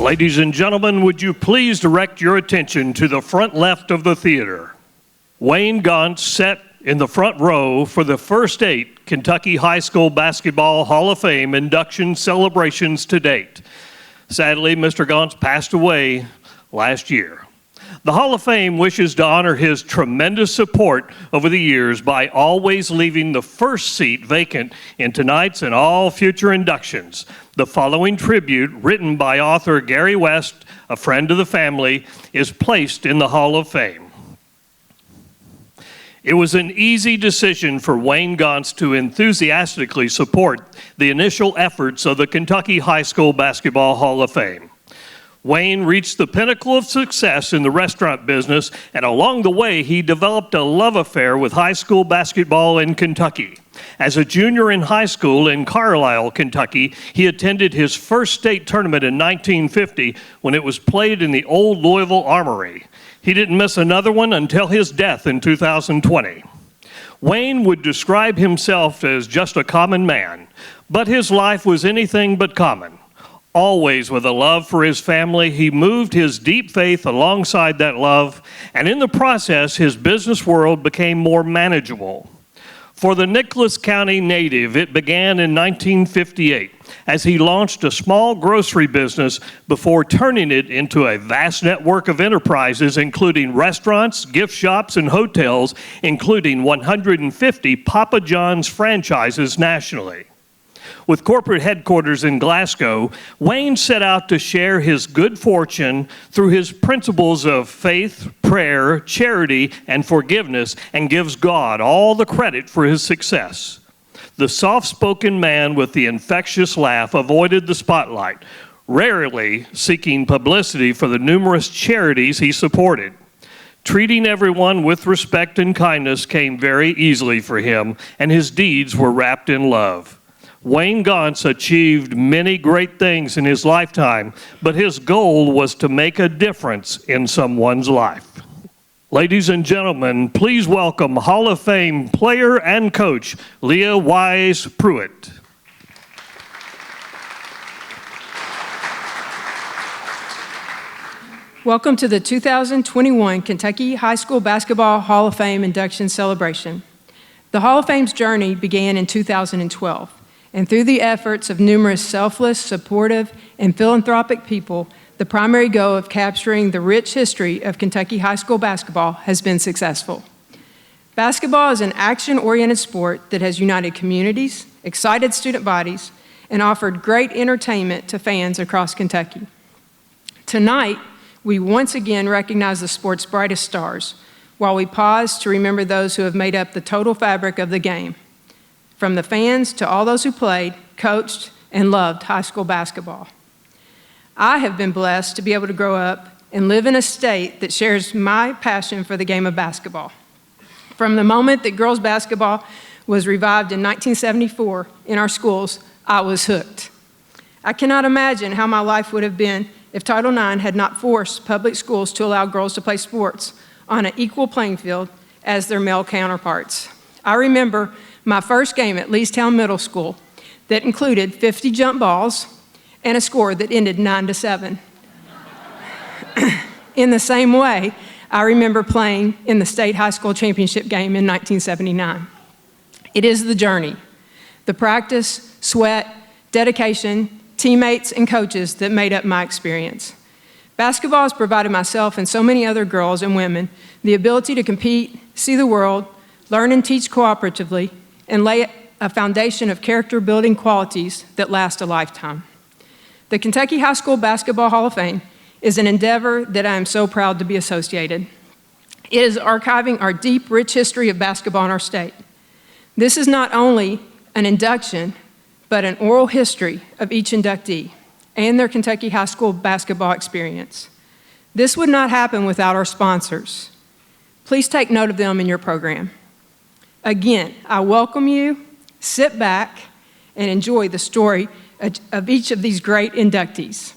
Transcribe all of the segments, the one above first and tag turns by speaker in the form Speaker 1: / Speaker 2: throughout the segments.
Speaker 1: Ladies and gentlemen, would you please direct your attention to the front left of the theater? Wayne Gauntz sat in the front row for the first 8 Kentucky High School Basketball Hall of Fame induction celebrations to date. Sadly, Mr. Gauntz passed away last year. The Hall of Fame wishes to honor his tremendous support over the years by always leaving the first seat vacant in tonight's and all future inductions. The following tribute, written by author Gary West, a friend of the family, is placed in the Hall of Fame. It was an easy decision for Wayne Gauntz to enthusiastically support the initial efforts of the Kentucky High School Basketball Hall of Fame. Wayne reached the pinnacle of success in the restaurant business, and along the way, he developed a love affair with high school basketball in Kentucky. As a junior in high school in Carlisle, Kentucky, he attended his first state tournament in 1950 when it was played in the old Louisville Armory. He didn't miss another one until his death in 2020. Wayne would describe himself as just a common man, but his life was anything but common. Always with a love for his family, he moved his deep faith alongside that love, and in the process, his business world became more manageable. For the Nicholas County native, it began in 1958 as he launched a small grocery business before turning it into a vast network of enterprises, including restaurants, gift shops, and hotels, including 150 Papa John's franchises nationally. With corporate headquarters in Glasgow, Wayne set out to share his good fortune through his principles of faith, prayer, charity, and forgiveness, and gives God all the credit for his success. The soft-spoken man with the infectious laugh avoided the spotlight, rarely seeking publicity for the numerous charities he supported. Treating everyone with respect and kindness came very easily for him, and his deeds were wrapped in love. Wayne Gauntz achieved many great things in his lifetime, but his goal was to make a difference in someone's life. Ladies and gentlemen, please welcome Hall of Fame player and coach, Leah Wise Pruitt.
Speaker 2: Welcome to the 2021 Kentucky High School Basketball Hall of Fame induction celebration. The Hall of Fame's journey began in 2012. And through the efforts of numerous selfless, supportive, and philanthropic people, the primary goal of capturing the rich history of Kentucky high school basketball has been successful. Basketball is an action-oriented sport that has united communities, excited student bodies, and offered great entertainment to fans across Kentucky. Tonight, we once again recognize the sport's brightest stars, while we pause to remember those who have made up the total fabric of the game. From the fans to all those who played, coached, and loved high school basketball. I have been blessed to be able to grow up and live in a state that shares my passion for the game of basketball. From the moment that girls basketball was revived in 1974 in our schools, I was hooked. I cannot imagine how my life would have been if Title IX had not forced public schools to allow girls to play sports on an equal playing field as their male counterparts. I remember my first game at Leestown Middle School that included 50 jump balls and a score that ended 9-7. In the same way, I remember playing in the state high school championship game in 1979. It is the journey, the practice, sweat, dedication, teammates, and coaches that made up my experience. Basketball has provided myself and so many other girls and women the ability to compete, see the world, learn and teach cooperatively, and lay a foundation of character-building qualities that last a lifetime. The Kentucky High School Basketball Hall of Fame is an endeavor that I am so proud to be associated. It is archiving our deep, rich history of basketball in our state. This is not only an induction, but an oral history of each inductee and their Kentucky high school basketball experience. This would not happen without our sponsors. Please take note of them in your program. Again, I welcome you, sit back, and enjoy the story of each of these great inductees.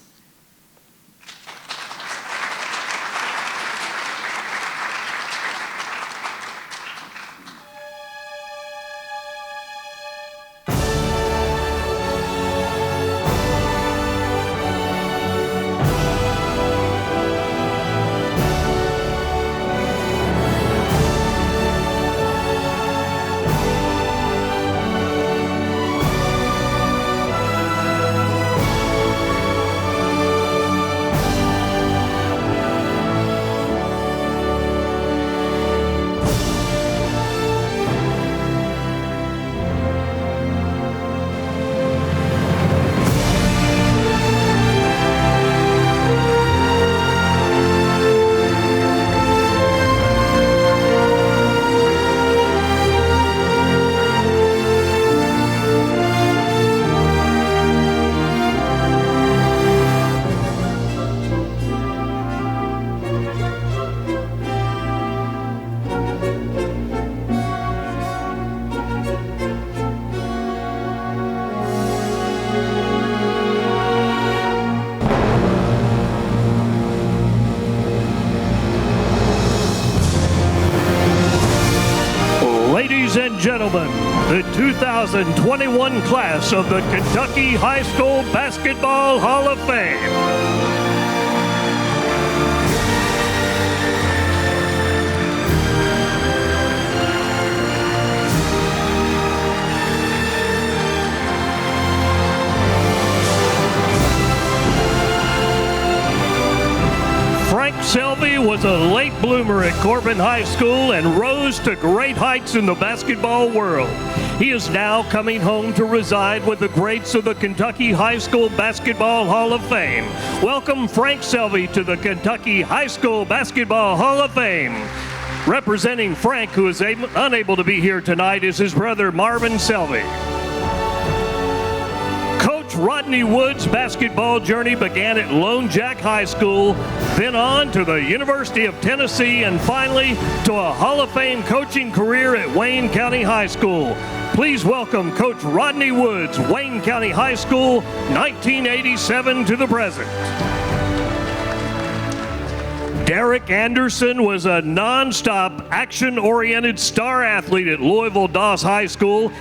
Speaker 1: the 2021 class of the Kentucky High School Basketball Hall of Fame. Selvey was a late bloomer at Corbin High School and rose to great heights in the basketball world. He is now coming home to reside with the greats of the Kentucky High School Basketball Hall of Fame. Welcome Frank Selvey to the Kentucky High School Basketball Hall of Fame. Representing Frank, who is unable to be here tonight, is his brother Marvin Selvey. Rodney Woods' basketball journey began at Lone Jack High School, then on to the University of Tennessee, and finally to a Hall of Fame coaching career at Wayne County High School. Please welcome Coach Rodney Woods, Wayne County High School, 1987 to the present. Derek Anderson was a non-stop, action-oriented star athlete at Louisville Doss High School.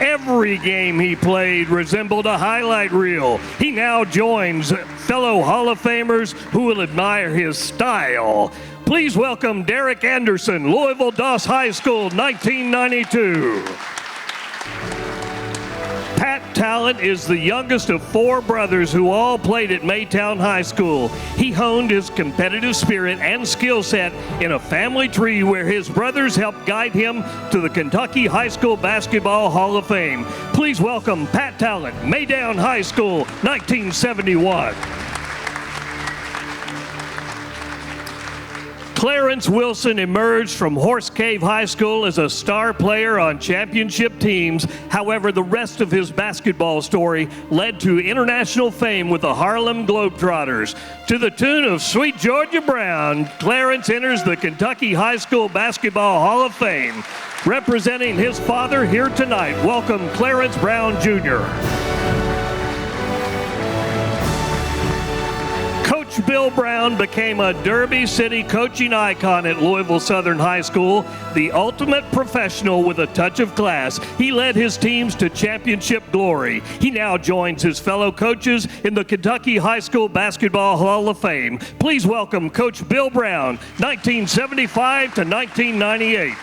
Speaker 1: Every game he played resembled a highlight reel. He now joins fellow Hall of Famers who will admire his style. Please welcome Derek Anderson, Louisville Doss High School, 1992. Pat Talent is the youngest of four brothers who all played at Maytown High School. He honed his competitive spirit and skill set in a family tree where his brothers helped guide him to the Kentucky High School Basketball Hall of Fame. Please welcome Pat Talent, Maytown High School, 1971. Clarence Wilson emerged from Horse Cave High School as a star player on championship teams. However, the rest of his basketball story led to international fame with the Harlem Globetrotters. To the tune of Sweet Georgia Brown, Clarence enters the Kentucky High School Basketball Hall of Fame. Representing his father here tonight, welcome Clarence Brown Jr. Coach Bill Brown became a Derby City coaching icon at Louisville Southern High School, the ultimate professional with a touch of class. He led his teams to championship glory. He now joins his fellow coaches in the Kentucky High School Basketball Hall of Fame. Please welcome Coach Bill Brown, 1975 to 1998.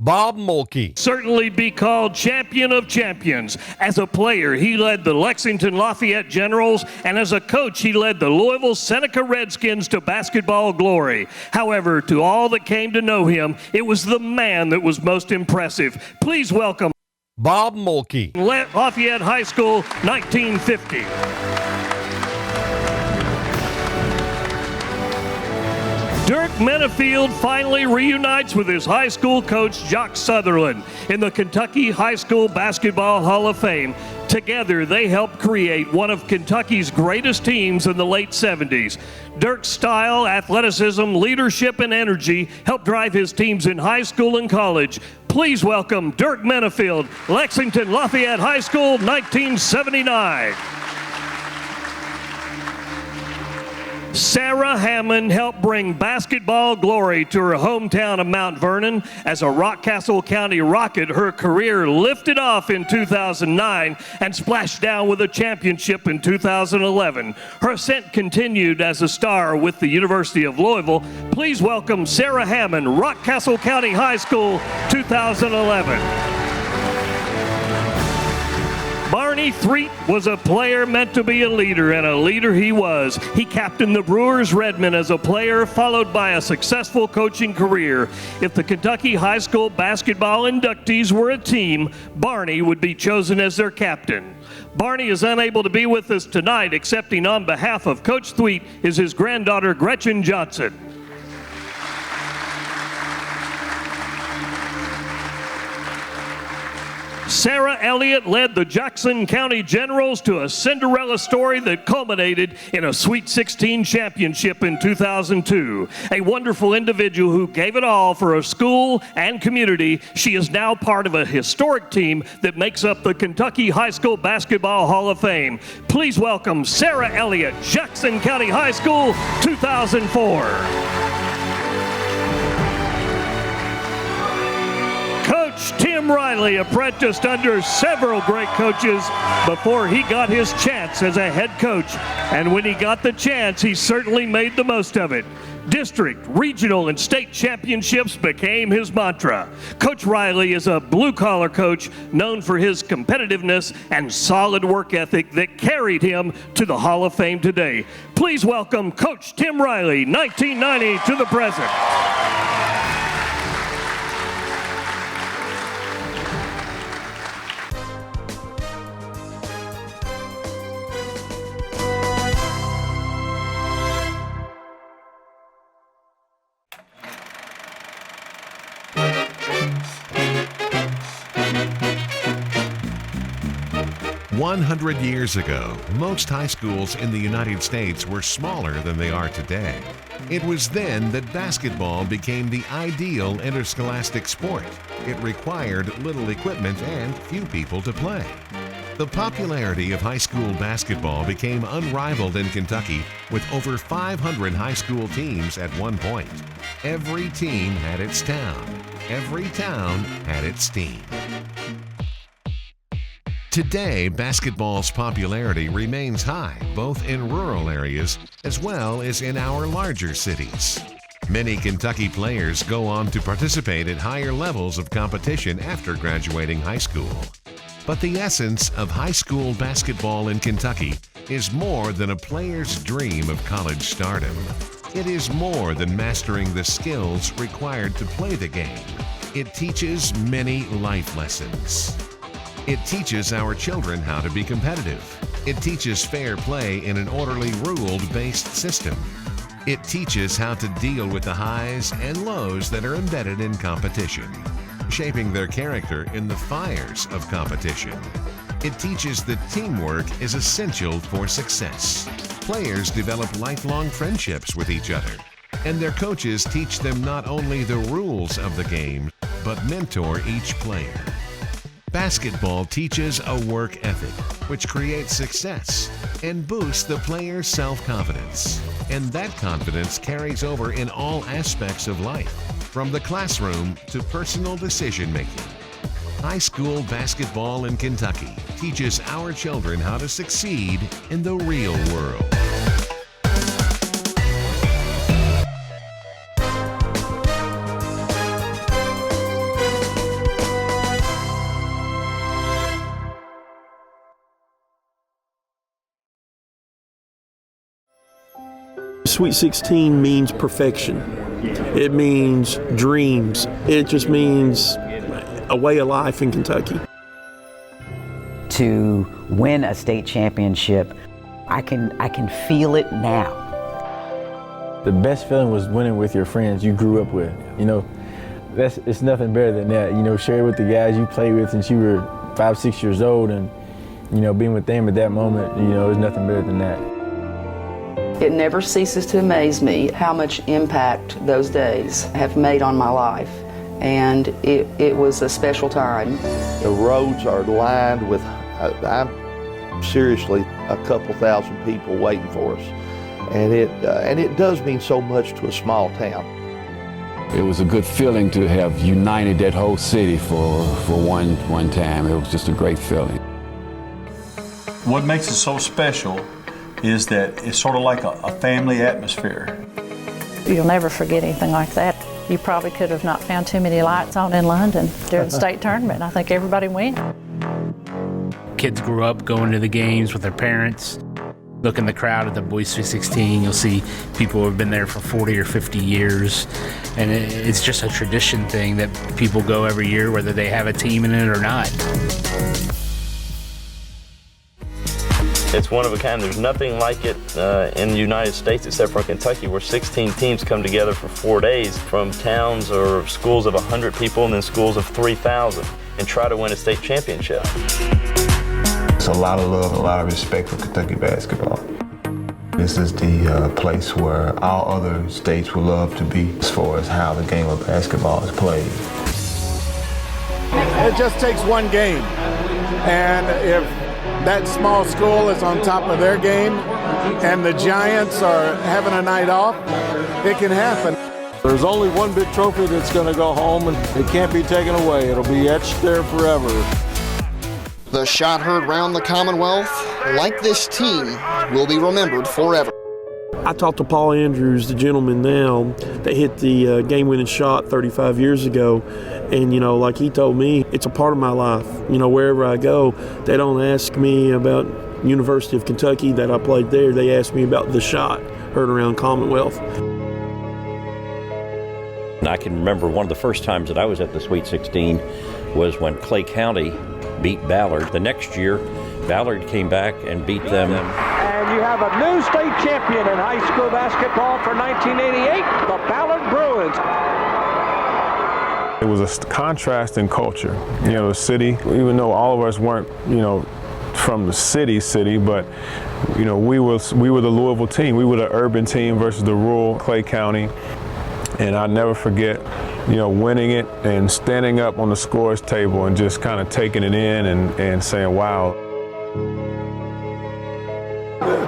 Speaker 3: Bob Mulkey.
Speaker 1: Certainly be called champion of champions. As a player, he led the Lexington Lafayette Generals, and as a coach, he led the Louisville Seneca Redskins to basketball glory. However, to all that came to know him, it was the man that was most impressive. Please welcome
Speaker 3: Bob Mulkey.
Speaker 1: Lafayette High School, 1950. Dirk Minifield finally reunites with his high school coach, Jock Sutherland, in the Kentucky High School Basketball Hall of Fame. Together, they helped create one of Kentucky's greatest teams in the late 70s. Dirk's style, athleticism, leadership, and energy helped drive his teams in high school and college. Please welcome Dirk Minifield, Lexington Lafayette High School, 1979. Sarah Hammond helped bring basketball glory to her hometown of Mount Vernon. As a Rockcastle County Rocket, her career lifted off in 2009 and splashed down with a championship in 2011. Her ascent continued as a star with the University of Louisville. Please welcome Sarah Hammond, Rockcastle County High School, 2011. Barney Threet was a player meant to be a leader, and a leader he was. He captained the Brewers Redmen as a player, followed by a successful coaching career. If the Kentucky High School Basketball Inductees were a team, Barney would be chosen as their captain. Barney is unable to be with us tonight, accepting on behalf of Coach Threet is his granddaughter Gretchen Johnson. Sarah Elliott led the Jackson County Generals to a Cinderella story that culminated in a Sweet 16 championship in 2002. A wonderful individual who gave it all for her school and community, she is now part of a historic team that makes up the Kentucky High School Basketball Hall of Fame. Please welcome Sarah Elliott, Jackson County High School, 2004. Tim Riley apprenticed under several great coaches before he got his chance as a head coach. And when he got the chance, he certainly made the most of it. District, regional, and state championships became his mantra. Coach Riley is a blue-collar coach known for his competitiveness and solid work ethic that carried him to the Hall of Fame today. Please welcome Coach Tim Riley, 1990 to the present.
Speaker 3: 100 years ago, most high schools in the United States were smaller than they are today. It was then that basketball became the ideal interscholastic sport. It required little equipment and few people to play. The popularity of high school basketball became unrivaled in Kentucky with over 500 high school teams at one point. Every team had its town. Every town had its team. Today, basketball's popularity remains high, both in rural areas as well as in our larger cities. Many Kentucky players go on to participate at higher levels of competition after graduating high school. But the essence of high school basketball in Kentucky is more than a player's dream of college stardom. It is more than mastering the skills required to play the game. It teaches many life lessons. It teaches our children how to be competitive. It teaches fair play in an orderly, rule-based system. It teaches how to deal with the highs and lows that are embedded in competition, shaping their character in the fires of competition. It teaches that teamwork is essential for success. Players develop lifelong friendships with each other, and their coaches teach them not only the rules of the game, but mentor each player. Basketball teaches a work ethic, which creates success and boosts the player's self-confidence. And that confidence carries over in all aspects of life, from the classroom to personal decision-making. High school basketball in Kentucky teaches our children how to succeed in the real world.
Speaker 4: Sweet 16 means perfection. It means dreams. It just means a way of life in Kentucky.
Speaker 5: To win a state championship, I can feel it now.
Speaker 6: The best feeling was winning with your friends you grew up with. You know, it's nothing better than that. You know, share with the guys you played with since you were 5, 6 years old, and you know, being with them at that moment, you know, there's nothing better than that.
Speaker 7: It never ceases to amaze me how much impact those days have made on my life, and it was a special time.
Speaker 8: The roads are lined with, I'm seriously, a couple thousand people waiting for us, and it does mean so much to a small town.
Speaker 9: It was a good feeling to have united that whole city for one time. It was just a great feeling.
Speaker 10: What makes it so special is that it's sort of like a family atmosphere.
Speaker 11: You'll never forget anything like that. You probably could have not found too many lights on in London during the state tournament. I think everybody went.
Speaker 12: Kids grew up going to the games with their parents. Look in the crowd at the Boys Sweet 16, you'll see people who have been there for 40 or 50 years. And it's just a tradition thing that people go every year, whether they have a team in it or not.
Speaker 13: It's one of a kind. There's nothing like it in the United States except for Kentucky, where 16 teams come together for 4 days from towns or schools of 100 people and then schools of 3,000 and try to win a state championship.
Speaker 14: It's a lot of love, a lot of respect for Kentucky basketball. This is the place where all other states would love to be as far as how the game of basketball is played.
Speaker 15: It just takes one game, and if that small school is on top of their game and the Giants are having a night off, it can happen. There's only one big trophy that's going to go home, and it can't be taken away. It'll be etched there forever.
Speaker 16: The shot heard round the Commonwealth, like this team, will be remembered forever.
Speaker 4: I talked to Paul Andrews, the gentleman now that hit the game-winning shot 35 years ago, and like he told me, it's a part of my life. Wherever I go, they don't ask me about University of Kentucky that I played there. They ask me about the shot heard around Commonwealth.
Speaker 17: I can remember one of the first times that I was at the Sweet 16 was when Clay County beat Ballard. The next year, Ballard came back and beat them.
Speaker 18: And you have a new state champion in high school basketball for 1988, the Ballard Bruins.
Speaker 19: It was a contrast in culture. The city, even though all of us weren't, from the city, but we were the Louisville team. We were the urban team versus the rural Clay County. And I'll never forget, winning it and standing up on the scores table and just kind of taking it in and saying, wow.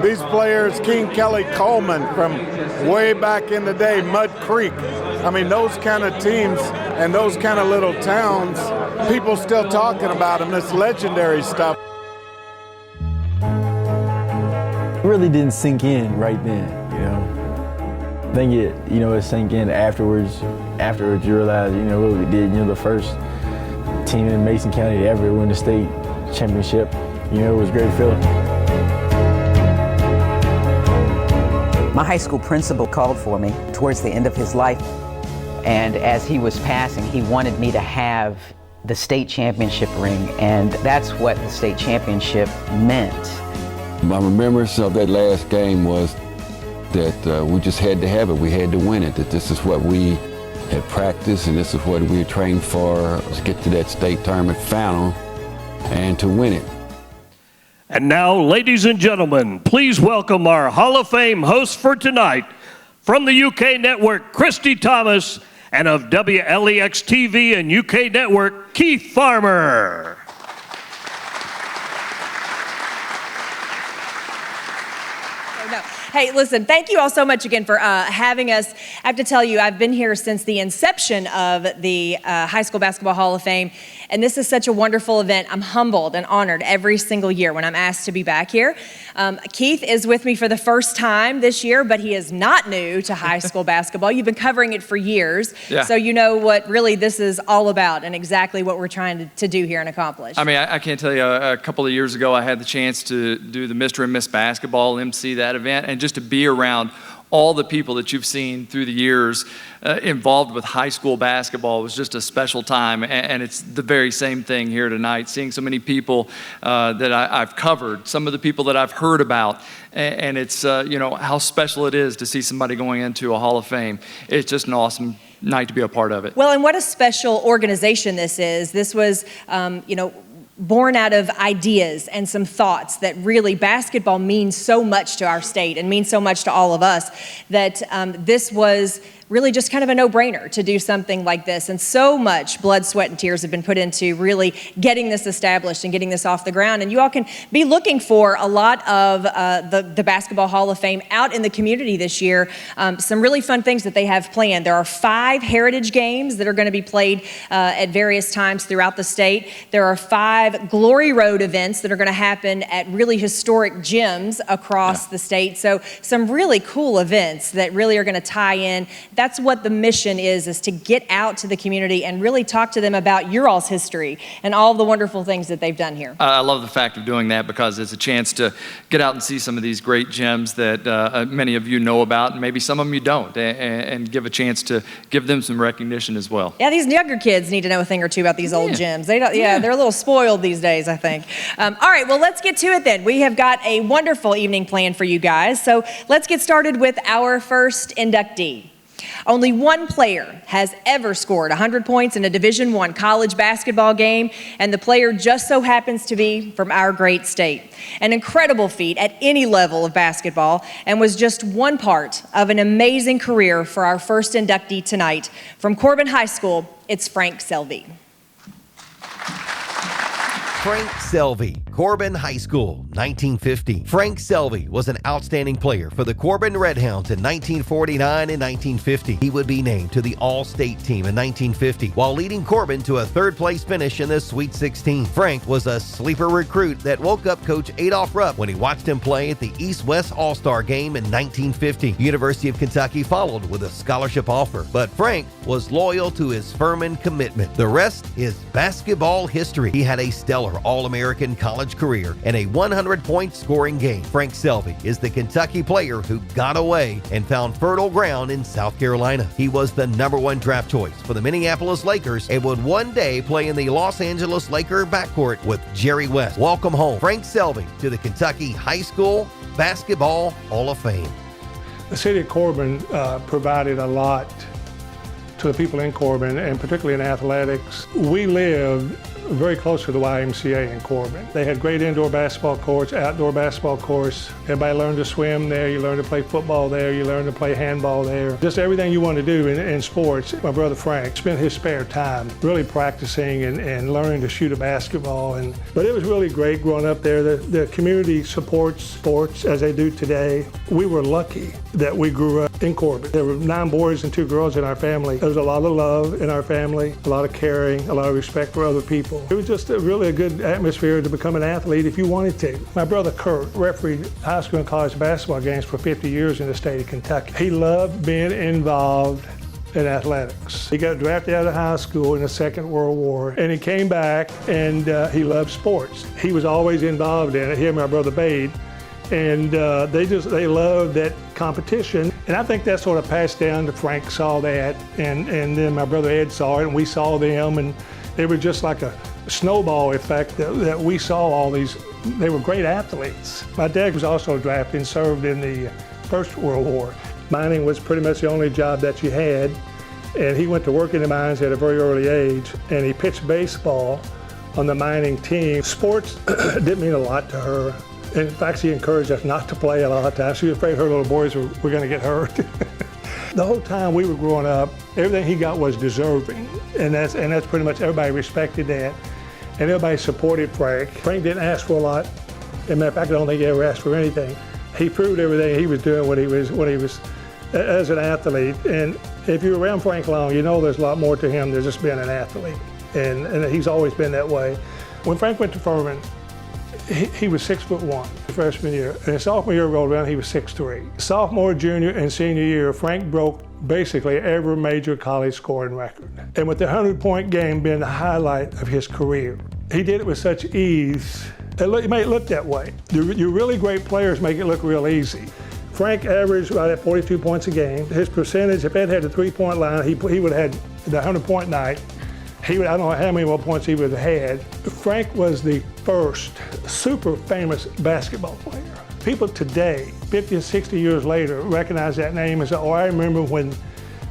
Speaker 15: These players, King Kelly Coleman from way back in the day, Mud Creek. I mean, those kind of teams and those kind of little towns, people still talking about them, this legendary stuff.
Speaker 6: It really didn't sink in right then, I think it sank in afterwards. Afterwards, you realize, what we did. The first team in Mason County to ever win the state championship. It was a great feeling.
Speaker 5: My high school principal called for me towards the end of his life, and as he was passing, he wanted me to have the state championship ring, and that's what the state championship meant.
Speaker 9: My remembrance of that last game was that we just had to have it. We had to win it, that this is what we had practiced and this is what we had trained for, to get to that state tournament final and to win it.
Speaker 1: And now, ladies and gentlemen, please welcome our Hall of Fame host for tonight, from the UK network, Christy Thomas, and of WLEX-TV and UK network, Keith Farmer.
Speaker 20: Hey, listen, thank you all so much again for having us. I have to tell you, I've been here since the inception of the High School Basketball Hall of Fame, and this is such a wonderful event. I'm humbled and honored every single year when I'm asked to be back here. Keith is with me for the first time this year, but he is not new to high school basketball. You've been covering it for years, so you know what really this is all about and exactly what we're trying to do here and accomplish.
Speaker 21: I mean, I can't tell you, a couple of years ago, I had the chance to do the Mr. and Miss Basketball, MC that event, and just to be around all the people that you've seen through the years involved with high school basketball was just a special time, and it's the very same thing here tonight, seeing so many people that I've covered, some of the people that I've heard about, and it's how special it is to see somebody going into a Hall of Fame. It's just an awesome night to be a part of it.
Speaker 20: Well, and what a special organization this is. This was, born out of ideas and some thoughts that really basketball means so much to our state and means so much to all of us that this was really just kind of a no-brainer to do something like this. And so much blood, sweat, and tears have been put into really getting this established and getting this off the ground. And you all can be looking for a lot of the Basketball Hall of Fame out in the community this year. Some really fun things that they have planned. There are 5 heritage games that are going to be played at various times throughout the state. There are 5 Glory Road events that are going to happen at really historic gyms across the state. So some really cool events that really are going to tie in. That's what the mission is to get out to the community and really talk to them about your all's history and all the wonderful things that they've done here.
Speaker 21: I love the fact of doing that because it's a chance to get out and see some of these great gyms that many of you know about, and maybe some of them you don't, and give a chance to give them some recognition as well.
Speaker 20: Yeah, these younger kids need to know a thing or two about these old gyms. They don't, they're a little spoiled these days, I think. All right, well, let's get to it then. We have got a wonderful evening planned for you guys, so let's get started with our first inductee. Only one player has ever scored 100 points in a Division I college basketball game, and the player just so happens to be from our great state. An incredible feat at any level of basketball, and was just one part of an amazing career for our first inductee tonight. From Corbin High School, it's Frank Selvey.
Speaker 2: Frank Selvey, Corbin High School, 1950. Frank Selvey was an outstanding player for the Corbin Redhounds in 1949 and 1950. He would be named to the All-State team in 1950 while leading Corbin to a third-place finish in the Sweet 16. Frank was a sleeper recruit that woke up Coach Adolph Rupp when he watched him play at the East-West All-Star Game in 1950. University of Kentucky followed with a scholarship offer, but Frank was loyal to his Furman commitment. The rest is basketball history. He had a stellar All-American college career and a 100-point scoring game. Frank Selvey is the Kentucky player who got away and found fertile ground in South Carolina. He was the #1 draft choice for the Minneapolis Lakers and would one day play in the Los Angeles Laker backcourt with Jerry West. Welcome home, Frank Selvey, to the Kentucky High School Basketball Hall of Fame.
Speaker 22: The city of Corbin provided a lot to the people in Corbin, and particularly in athletics. We lived very close to the YMCA in Corbin. They had great indoor basketball courts, outdoor basketball courts. Everybody learned to swim there. You learned to play football there. You learned to play handball there. Just everything you want to do in sports. My brother Frank spent his spare time really practicing and learning to shoot a basketball. But it was really great growing up there. The community supports sports as they do today. We were lucky that we grew up in Corbin. There were 9 boys and 2 girls in our family. There was a lot of love in our family, a lot of caring, a lot of respect for other people. It was just really a good atmosphere to become an athlete if you wanted to. My brother Kurt refereed high school and college basketball games for 50 years in the state of Kentucky. He loved being involved in athletics. He got drafted out of high school in the Second World War, and he came back and he loved sports. He was always involved in it, he and my brother Bade, and they loved that competition. And I think that sort of passed down to Frank saw that, and then my brother Ed saw it, and we saw them, and it was just like a snowball effect that we saw all these. They were great athletes. My dad was also drafted and served in the First World War. Mining was pretty much the only job that you had, and he went to work in the mines at a very early age, and he pitched baseball on the mining team. Sports didn't mean a lot to her. In fact, she encouraged us not to play a lot of times. She was afraid her little boys were going to get hurt. The whole time we were growing up, everything he got was deserving, and that's pretty much, everybody respected that, and everybody supported Frank. Frank didn't ask for a lot. As a matter of fact, I don't think he ever asked for anything. He proved everything he was doing when he was as an athlete. And if you're around Frank long, you know there's a lot more to him than just being an athlete, and he's always been that way. When Frank went to Furman, he was 6'1" freshman year, and his sophomore year rolled around, he was 6'3". Sophomore, junior, and senior year, Frank broke basically every major college scoring record. And with the 100-point game being the highlight of his career, he did it with such ease. It may look that way. Your really great players make it look real easy. Frank averaged right at 42 points a game. His percentage, if Ed had the 3-point line, he would have had the 100-point night. I don't know how many more points he would have had. Frank was the first super famous basketball player. People today, 50 and 60 years later, recognize that name and say, oh, I remember when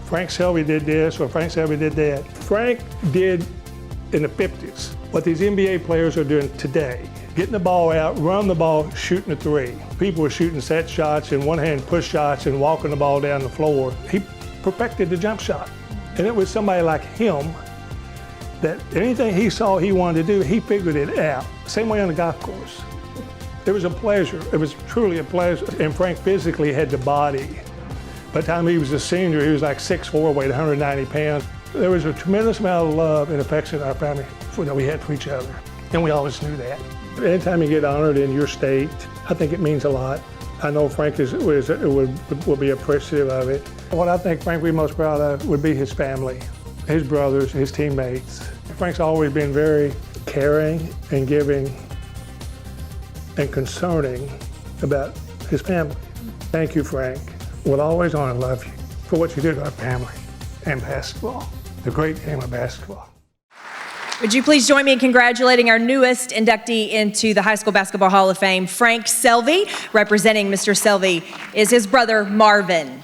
Speaker 22: Frank Selvey did this or Frank Selvey did that. Frank did in the 50s what these NBA players are doing today. Getting the ball out, run the ball, shooting a 3. People were shooting set shots and one-hand push shots and walking the ball down the floor. He perfected the jump shot. And it was somebody like him that anything he saw he wanted to do, he figured it out. Same way on the golf course. It was a pleasure. It was truly a pleasure. And Frank physically had the body. By the time he was a senior, he was like 6'4", weighed 190 pounds. There was a tremendous amount of love and affection in our family that we had for each other. And we always knew that. Anytime you get honored in your state, I think it means a lot. I know Frank would be appreciative of it. What I think Frank would be most proud of would be his family, his brothers, his teammates. Frank's always been very caring and giving and concerning about his family. Thank you, Frank. We'll always honor and love you for what you did to our family and basketball, the great game of basketball.
Speaker 20: Would you please join me in congratulating our newest inductee into the High School Basketball Hall of Fame, Frank Selvey. Representing Mr. Selvey is his brother, Marvin.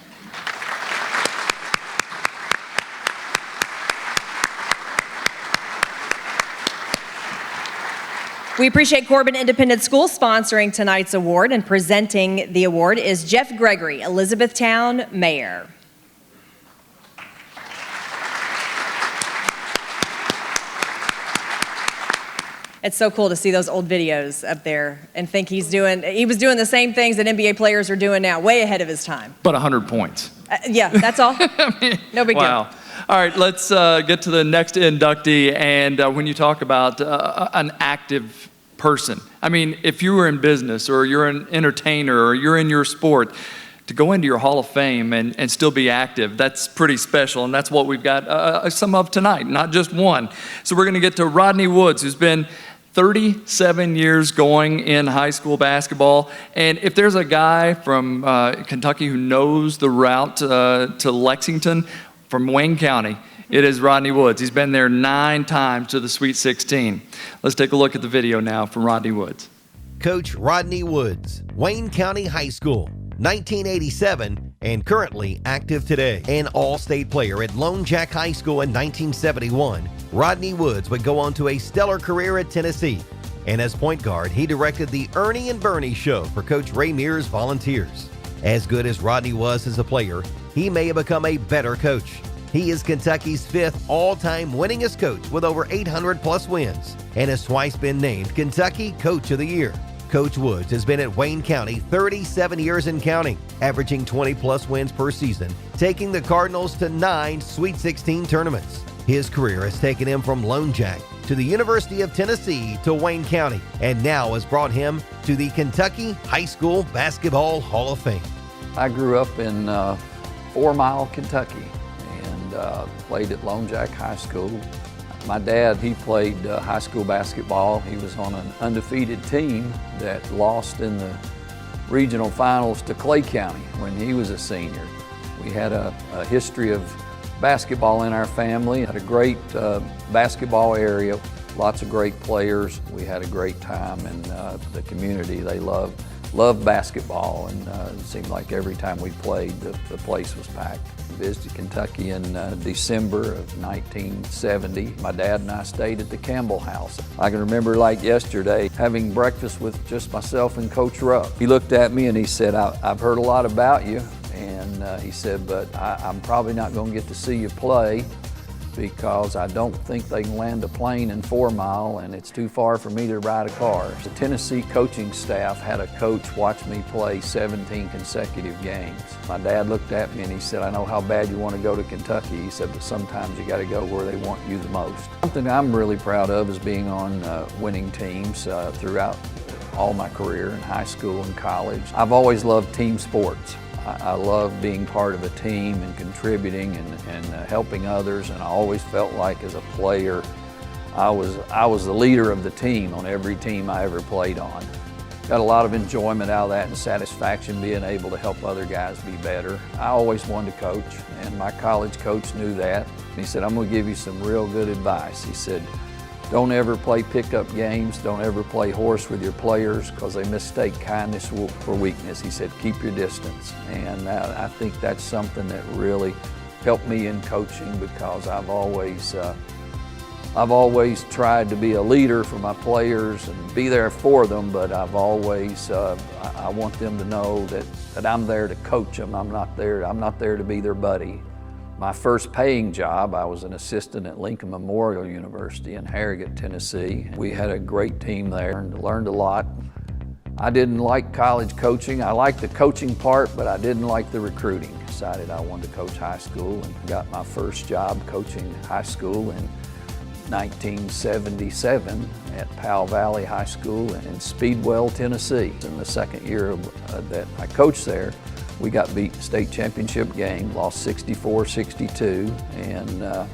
Speaker 20: We appreciate Corbin Independent School sponsoring tonight's award, and presenting the award is Jeff Gregory, Elizabethtown Mayor. it's so cool to see those old videos up there and think he was doing the same things that NBA players are doing now, way ahead of his time.
Speaker 21: But 100 points.
Speaker 20: Yeah, that's all. No big deal.
Speaker 21: Wow. All right, let's get to the next inductee. And when you talk about an active person, I mean, if you were in business or you're an entertainer or you're in your sport, to go into your Hall of Fame and still be active, that's pretty special. And that's what we've got some of tonight, not just one. So we're going to get to Rodney Woods, who's been 37 years going in high school basketball. And if there's a guy from Kentucky who knows the route to Lexington from Wayne County, it is Rodney Woods. He's been there 9 times to the Sweet 16. Let's take a look at the video now from Rodney Woods.
Speaker 2: Coach Rodney Woods, Wayne County High School, 1987, and currently active today. An all-state player at Lone Jack High School in 1971, Rodney Woods would go on to a stellar career at Tennessee. And as point guard, he directed the Ernie and Bernie show for Coach Ray Mears Volunteers. As good as Rodney was as a player, he may have become a better coach. He is Kentucky's 5th all-time winningest coach with over 800-plus wins and has twice been named Kentucky Coach of the Year. Coach Woods has been at Wayne County 37 years and counting, averaging 20-plus wins per season, taking the Cardinals to 9 Sweet 16 tournaments. His career has taken him from Lone Jack to the University of Tennessee to Wayne County, and now has brought him to the Kentucky High School Basketball Hall of Fame.
Speaker 3: I grew up in 4 Mile, Kentucky, and played at Lone Jack High School. My dad, he played high school basketball. He was on an undefeated team that lost in the regional finals to Clay County when he was a senior. We had a history of basketball in our family, had a great basketball area, lots of great players. We had a great time, and the community, they loved basketball, and it seemed like every time we played, the place was packed. Visited Kentucky in December of 1970. My dad and I stayed at the Campbell House. I can remember like yesterday having breakfast with just myself and Coach Rupp. He looked at me and he said, I've heard a lot about you, and he said, but I'm probably not going to get to see you play because I don't think they can land a plane in 4 Mile, and it's too far for me to ride a car. The Tennessee coaching staff had a coach watch me play 17 consecutive games. My dad looked at me and he said, I know how bad you want to go to Kentucky. He said, but sometimes you got to go where they want you the most. Something I'm really proud of is being on winning teams throughout all my career in high school and college. I've always loved team sports. I love being part of a team and contributing and helping others, and I always felt like as a player I was the leader of the team on every team I ever played on. Got a lot of enjoyment out of that and satisfaction being able to help other guys be better. I always wanted to coach, and my college coach knew that. He said, I'm going to give you some real good advice. He said, don't ever play pickup games. Don't ever play horse with your players because they mistake kindness for weakness. He said, keep your distance. And I think that's something that really helped me in coaching because I've always tried to be a leader for my players and be there for them, but I've always, I want them to know that I'm there to coach them. I'm not there to be their buddy. My first paying job, I was an assistant at Lincoln Memorial University in Harrogate, Tennessee. We had a great team there and learned a lot. I didn't like college coaching. I liked the coaching part, but I didn't like the recruiting. Decided I wanted to coach high school and got my first job coaching high school in 1977 at Powell Valley High School in Speedwell, Tennessee. In the second year that I coached there, we got beat in the state championship game, lost 64-62, and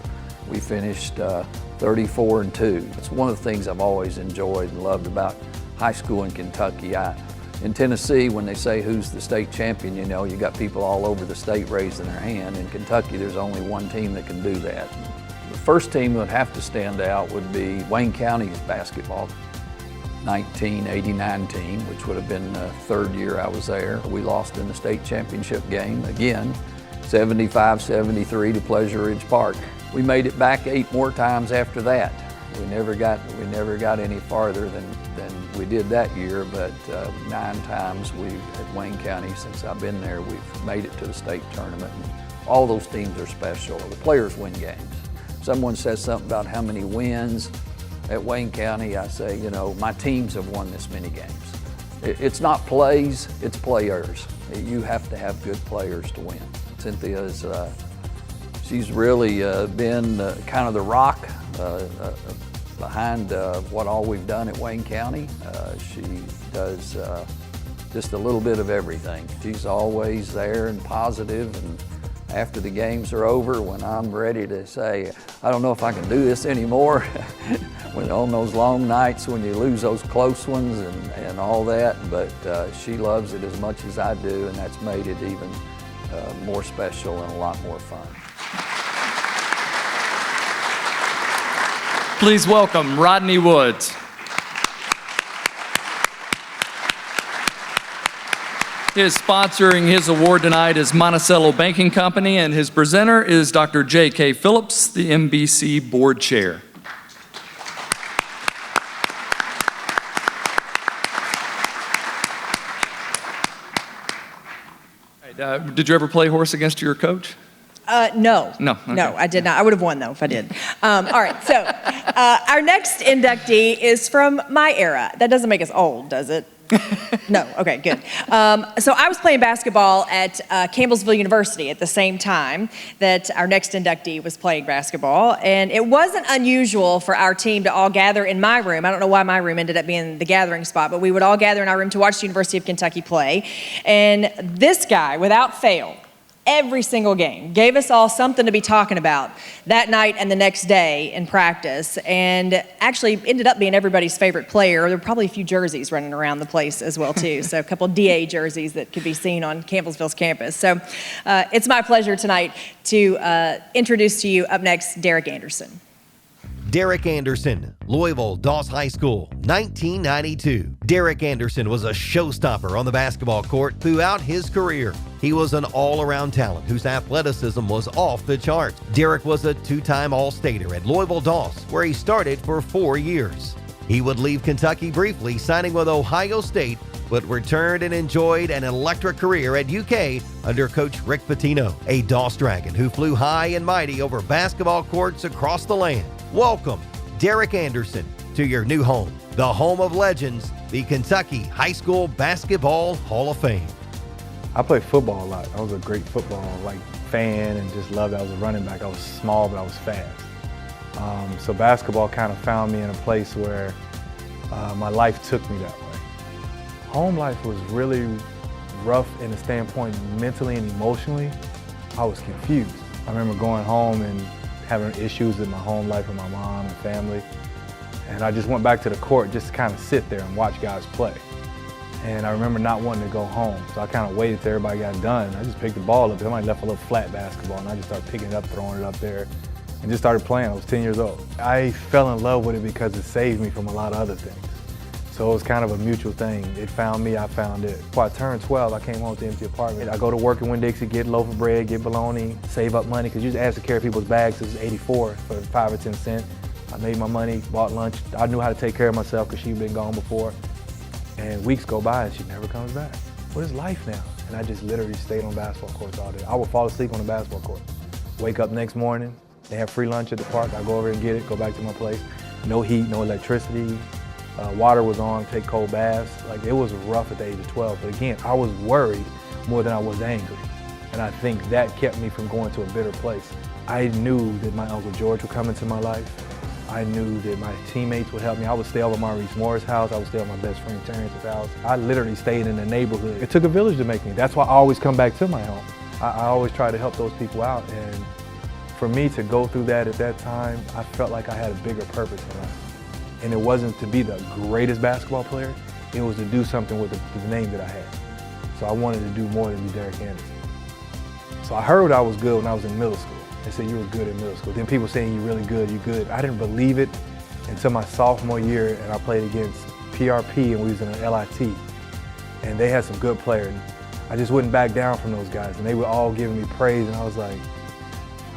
Speaker 3: we finished 34-2. It's one of the things I've always enjoyed and loved about high school in Kentucky. In Tennessee, when they say who's the state champion, you know, you got people all over the state raising their hand. In Kentucky, there's only one team that can do that. The first team that would have to stand out would be Wayne County's basketball 1989 team, which would have been the third year I was there. We lost in the state championship game, again, 75-73 to Pleasure Ridge Park. We made it back 8 more times after that. We never got any farther than we did that year, but 9 times at Wayne County, since I've been there, we've made it to the state tournament. And all those teams are special. The players win games. Someone says something about how many wins. at Wayne County, I say, you know, my teams have won this many games. It's not plays, it's players. You have to have good players to win. Cynthia's, she's really been kind of the rock behind what all we've done at Wayne County. She does just a little bit of everything. She's always there and positive, and after the games are over, when I'm ready to say, I don't know if I can do this anymore, when on those long nights when you lose those close ones and all that, but she loves it as much as I do, and that's made it even more special and a lot more fun.
Speaker 21: Please welcome Rodney Woods. His sponsoring his award tonight is Monticello Banking Company, and his presenter is Dr. J.K. Phillips, the MBC Board Chair. Did you ever play horse against your coach?
Speaker 20: No.
Speaker 21: No. Okay.
Speaker 20: No, I did not. I would have won, though, if I did. All right, so our next inductee is from my era. That doesn't make us old, does it? No, okay, good. So I was playing basketball at Campbellsville University at the same time that our next inductee was playing basketball, and it wasn't unusual for our team to all gather in my room. I don't know why my room ended up being the gathering spot, but we would all gather in our room to watch the University of Kentucky play, and this guy, without fail, every single game, gave us all something to be talking about that night and the next day in practice, and actually ended up being everybody's favorite player. There were probably a few jerseys running around the place as well, too, so a couple of DA jerseys that could be seen on Campbellsville's campus. So it's my pleasure tonight to introduce to you, up next, Derek Anderson.
Speaker 2: Derek Anderson, Louisville Doss High School, 1992. Derek Anderson was a showstopper on the basketball court throughout his career. He was an all-around talent whose athleticism was off the charts. Derek was a two-time All-Stater at Louisville Doss, where he started for 4 years. He would leave Kentucky briefly, signing with Ohio State, but returned and enjoyed an electric career at UK under Coach Rick Pitino, a Doss Dragon who flew high and mighty over basketball courts across the land. Welcome, Derek Anderson, to your new home, the home of legends, the Kentucky High School Basketball Hall of Fame.
Speaker 6: I played football a lot. I was a great football fan and just loved it. I was a running back. I was small, but I was fast. So basketball kind of found me in a place where my life took me that way. Home life was really rough in the standpoint mentally and emotionally. I was confused. I remember going home and having issues in my home life with my mom and family. And I just went back to the court just to kind of sit there and watch guys play. And I remember not wanting to go home. So I kind of waited till everybody got done. I just picked the ball up. Somebody left a little flat basketball and I just started picking it up, throwing it up there, and just started playing. I was 10 years old. I fell in love with it because it saved me from a lot of other things. So it was kind of a mutual thing. It found me, I found it. Before I turned 12, I came home to an empty apartment. I go to work in Winn-Dixie, get a loaf of bread, get bologna, save up money, because you just asked to carry people's bags. It was 84 for 5 or 10 cents. I made my money, bought lunch. I knew how to take care of myself because she'd been gone before. And weeks go by and she never comes back. What is life now? And I just literally stayed on basketball courts all day. I would fall asleep on the basketball court. Wake up next morning, they have free lunch at the park. I go over and get it, go back to my place. No heat, no electricity. Water was on, take cold baths. It was rough at the age of 12. But again, I was worried more than I was angry. And I think that kept me from going to a bitter place. I knew that my Uncle George would come into my life. I knew that my teammates would help me. I would stay over at Maurice Moore's house. I would stay at my best friend Terrence's house. I literally stayed in the neighborhood. It took a village to make me. That's why I always come back to my home. I always try to help those people out. And for me to go through that at that time, I felt like I had a bigger purpose in life. And it wasn't to be the greatest basketball player. It was to do something with the name that I had. So I wanted to do more than be Derek Anderson. So I heard I was good when I was in middle school. They said, you were good in middle school. Then people saying, you're really good, you're good. I didn't believe it until my sophomore year, and I played against PRP, and we was in an LIT. And they had some good players. I just wouldn't back down from those guys, and they were all giving me praise, and I was like,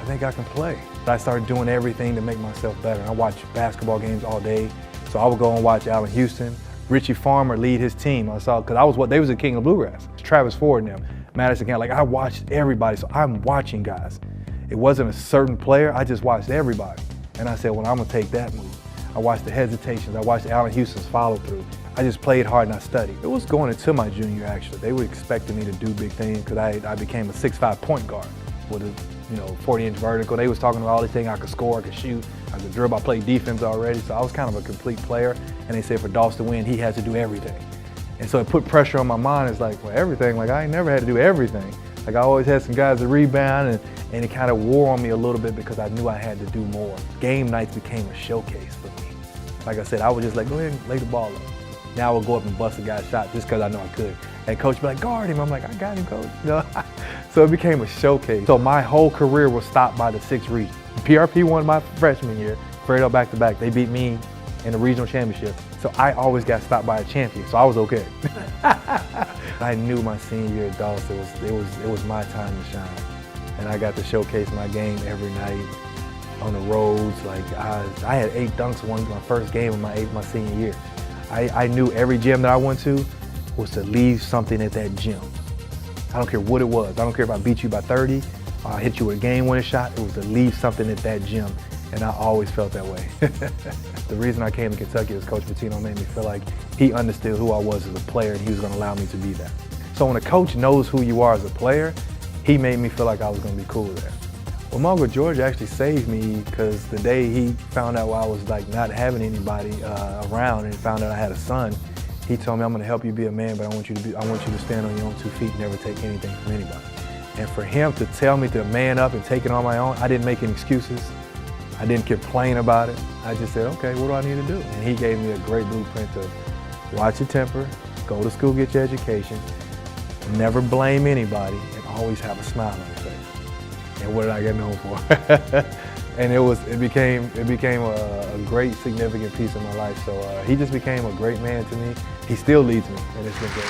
Speaker 6: I think I can play. I started doing everything to make myself better. I watched basketball games all day, so I would go and watch Allen Houston. Richie Farmer lead his team. I saw, because they was the king of bluegrass. Travis Ford and them, Madison County. I watched everybody, so I'm watching guys. It wasn't a certain player, I just watched everybody. And I said, well, I'm gonna take that move.
Speaker 7: I watched the hesitations. I watched Allen Houston's follow through. I just played hard and I studied. It was going into my junior year, actually. They were expecting me to do big things because I became a 6'5" point guard with a 40-inch vertical. They was talking about all these things. I could score, I could shoot, I could dribble. I played defense already, so I was kind of a complete player. And they said for Doss to win, he had to do everything. And so it put pressure on my mind. It's like, well, everything, like I ain't never had to do everything. Like I always had some guys to rebound, and it kind of wore on me a little bit because I knew I had to do more. Game nights became a showcase for me. Like I said, I would just like, go ahead and lay the ball up. Now I would go up and bust a guy's shot just because I know I could. And coach would be like, guard him. I'm like, I got him, coach. So it became a showcase. So my whole career was stopped by the 6th region. PRP won my freshman year, straight up back-to-back. They beat me in the regional championship. So I always got stopped by a champion, so I was okay. I knew my senior year at Doss, it was my time to shine. And I got to showcase my game every night on the roads. Like I had 8 dunks in my first game of my senior year. I knew every gym that I went to was to leave something at that gym. I don't care what it was. I don't care if I beat you by 30, or I hit you with a game-winning shot. It was to leave something at that gym, and I always felt that way. The reason I came to Kentucky is Coach Pitino made me feel like he understood who I was as a player, and he was going to allow me to be that. So when a coach knows who you are as a player, he made me feel like I was going to be cool there. Well, Margaret George actually saved me because the day he found out I was like not having anybody around and found out I had a son, he told me, I'm going to help you be a man, but I want you to stand on your own 2 feet and never take anything from anybody. And for him to tell me to man up and take it on my own, I didn't make any excuses. I didn't complain about it. I just said, okay, what do I need to do? And he gave me a great blueprint of watch your temper, go to school, get your education, never blame anybody, and always have a smile on your face. And what did I get known for? And it became a great, significant piece of my life. So he just became a great man to me. He still leads me, and it's been great.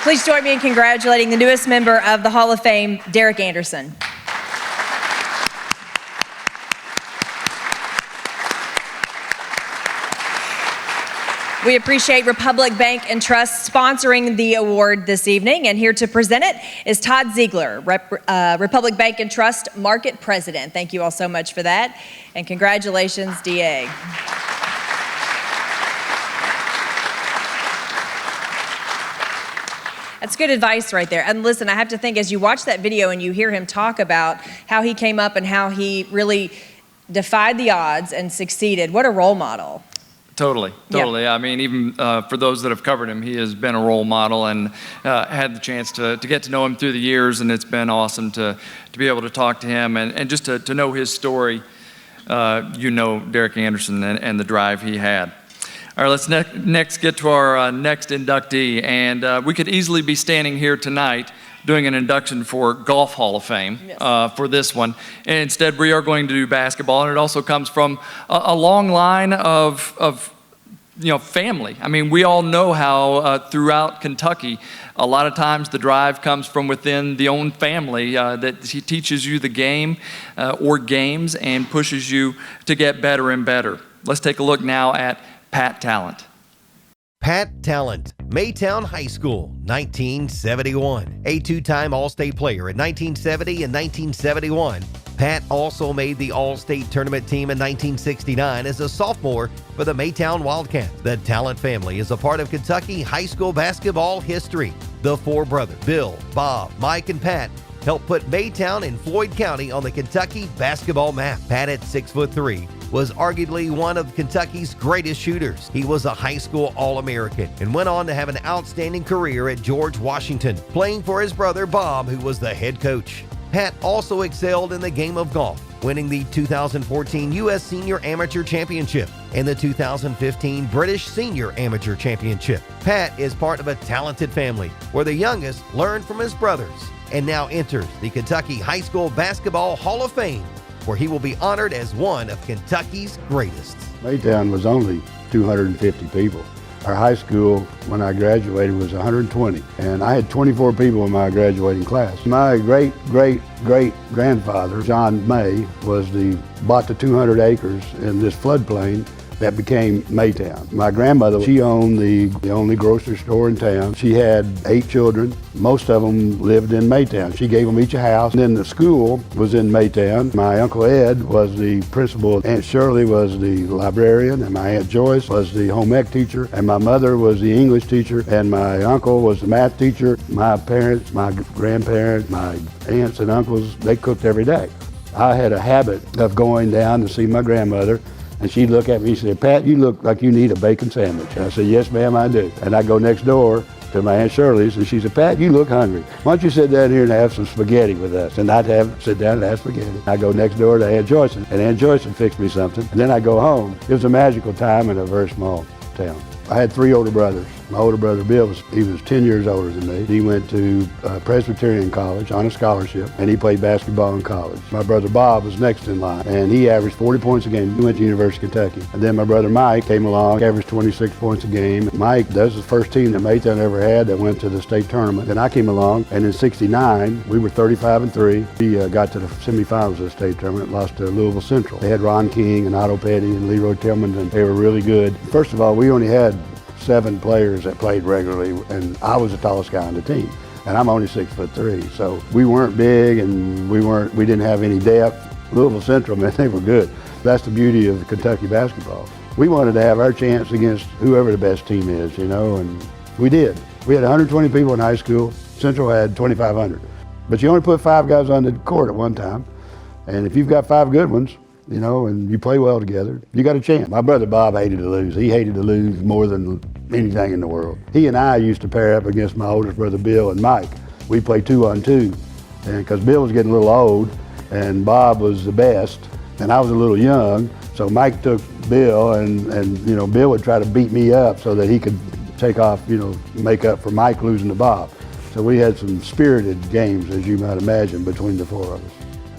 Speaker 20: Please join me in congratulating the newest member of the Hall of Fame, Derek Anderson. We appreciate Republic Bank and Trust sponsoring the award this evening, and here to present it is Todd Ziegler, Republic Bank and Trust Market President. Thank you all so much for that, and congratulations, DA. That's good advice right there. And listen, I have to think, as you watch that video and you hear him talk about how he came up and how he really defied the odds and succeeded, what a role model.
Speaker 21: Totally.
Speaker 20: Yeah.
Speaker 21: I mean, even for those that have covered him, he has been a role model and had the chance to get to know him through the years, and it's been awesome to be able to talk to him and just to know his story. Derek Anderson and the drive he had. All right, let's next get to our next inductee, and we could easily be standing here tonight doing an induction for Golf Hall of Fame. Yes. For this one. And instead, we are going to do basketball, and it also comes from a long line of family. I mean, we all know how throughout Kentucky, a lot of times the drive comes from within the own family that he teaches you the game or games and pushes you to get better and better. Let's take a look now at Pat Talent.
Speaker 2: Pat Talent, Maytown High School, 1971. A 2-time All-State player in 1970 and 1971. Pat also made the All-State Tournament team in 1969 as a sophomore for the Maytown Wildcats. The Talent family is a part of Kentucky high school basketball history. The 4 brothers, Bill, Bob, Mike, and Pat, helped put Maytown and Floyd County on the Kentucky basketball map. Pat, at 6'3", was arguably one of Kentucky's greatest shooters. He was a high school All-American and went on to have an outstanding career at George Washington, playing for his brother Bob, who was the head coach. Pat also excelled in the game of golf, winning the 2014 U.S. Senior Amateur Championship and the 2015 British Senior Amateur Championship. Pat is part of a talented family where the youngest learned from his brothers and now enters the Kentucky High School Basketball Hall of Fame, where he will be honored as one of Kentucky's greatest.
Speaker 8: Maytown was only 250 people. Our high school, when I graduated, was 120, and I had 24 people in my graduating class. My great-great-great-grandfather, John May, bought the 200 acres in this floodplain that became Maytown. My grandmother, she owned the only grocery store in town. She had 8 children. Most of them lived in Maytown. She gave them each a house. And then the school was in Maytown. My Uncle Ed was the principal. Aunt Shirley was the librarian, and my Aunt Joyce was the home ec teacher, and my mother was the English teacher, and my uncle was the math teacher. My parents, my grandparents, my aunts and uncles, they cooked every day. I had a habit of going down to see my grandmother, and she'd look at me and say, "Pat, you look like you need a bacon sandwich." And I said, "Yes, ma'am, I do." And I go next door to my Aunt Shirley's, and she said, "Pat, you look hungry. Why don't you sit down here and have some spaghetti with us?" And I'd sit down and have spaghetti. I go next door to Aunt Joyce, and Aunt Joyce would fix me something. And then I go home. It was a magical time in a very small town. I had 3 older brothers. My older brother Bill was 10 years older than me. He went to Presbyterian College on a scholarship, and he played basketball in college. My brother Bob was next in line, and he averaged 40 points a game. He went to University of Kentucky. And then my brother Mike came along, averaged 26 points a game. Mike, that was the first team that Maytown ever had that went to the state tournament. Then I came along, and in '69, we were 35-3. We got to the semifinals of the state tournament, lost to Louisville Central. They had Ron King and Otto Petty and Leroy Tillman, and they were really good. First of all, we only had 7 players that played regularly, and I was the tallest guy on the team, and I'm only 6'3", so we weren't big, and we didn't have any depth. Louisville Central, man, they were good. That's the beauty of Kentucky basketball. We wanted to have our chance against whoever the best team is, you know, and we did. We had 120 people in high school. Central had 2,500, but you only put 5 guys on the court at one time, and if you've got 5 good ones, you know, and you play well together, you got a chance. My brother Bob hated to lose. He hated to lose more than anything in the world. He and I used to pair up against my oldest brother Bill and Mike. We played 2-on-2, and because Bill was getting a little old, and Bob was the best, and I was a little young, so Mike took Bill, and you know, Bill would try to beat me up so that he could take off, you know, make up for Mike losing to Bob. So we had some spirited games, as you might imagine, between the 4 of us.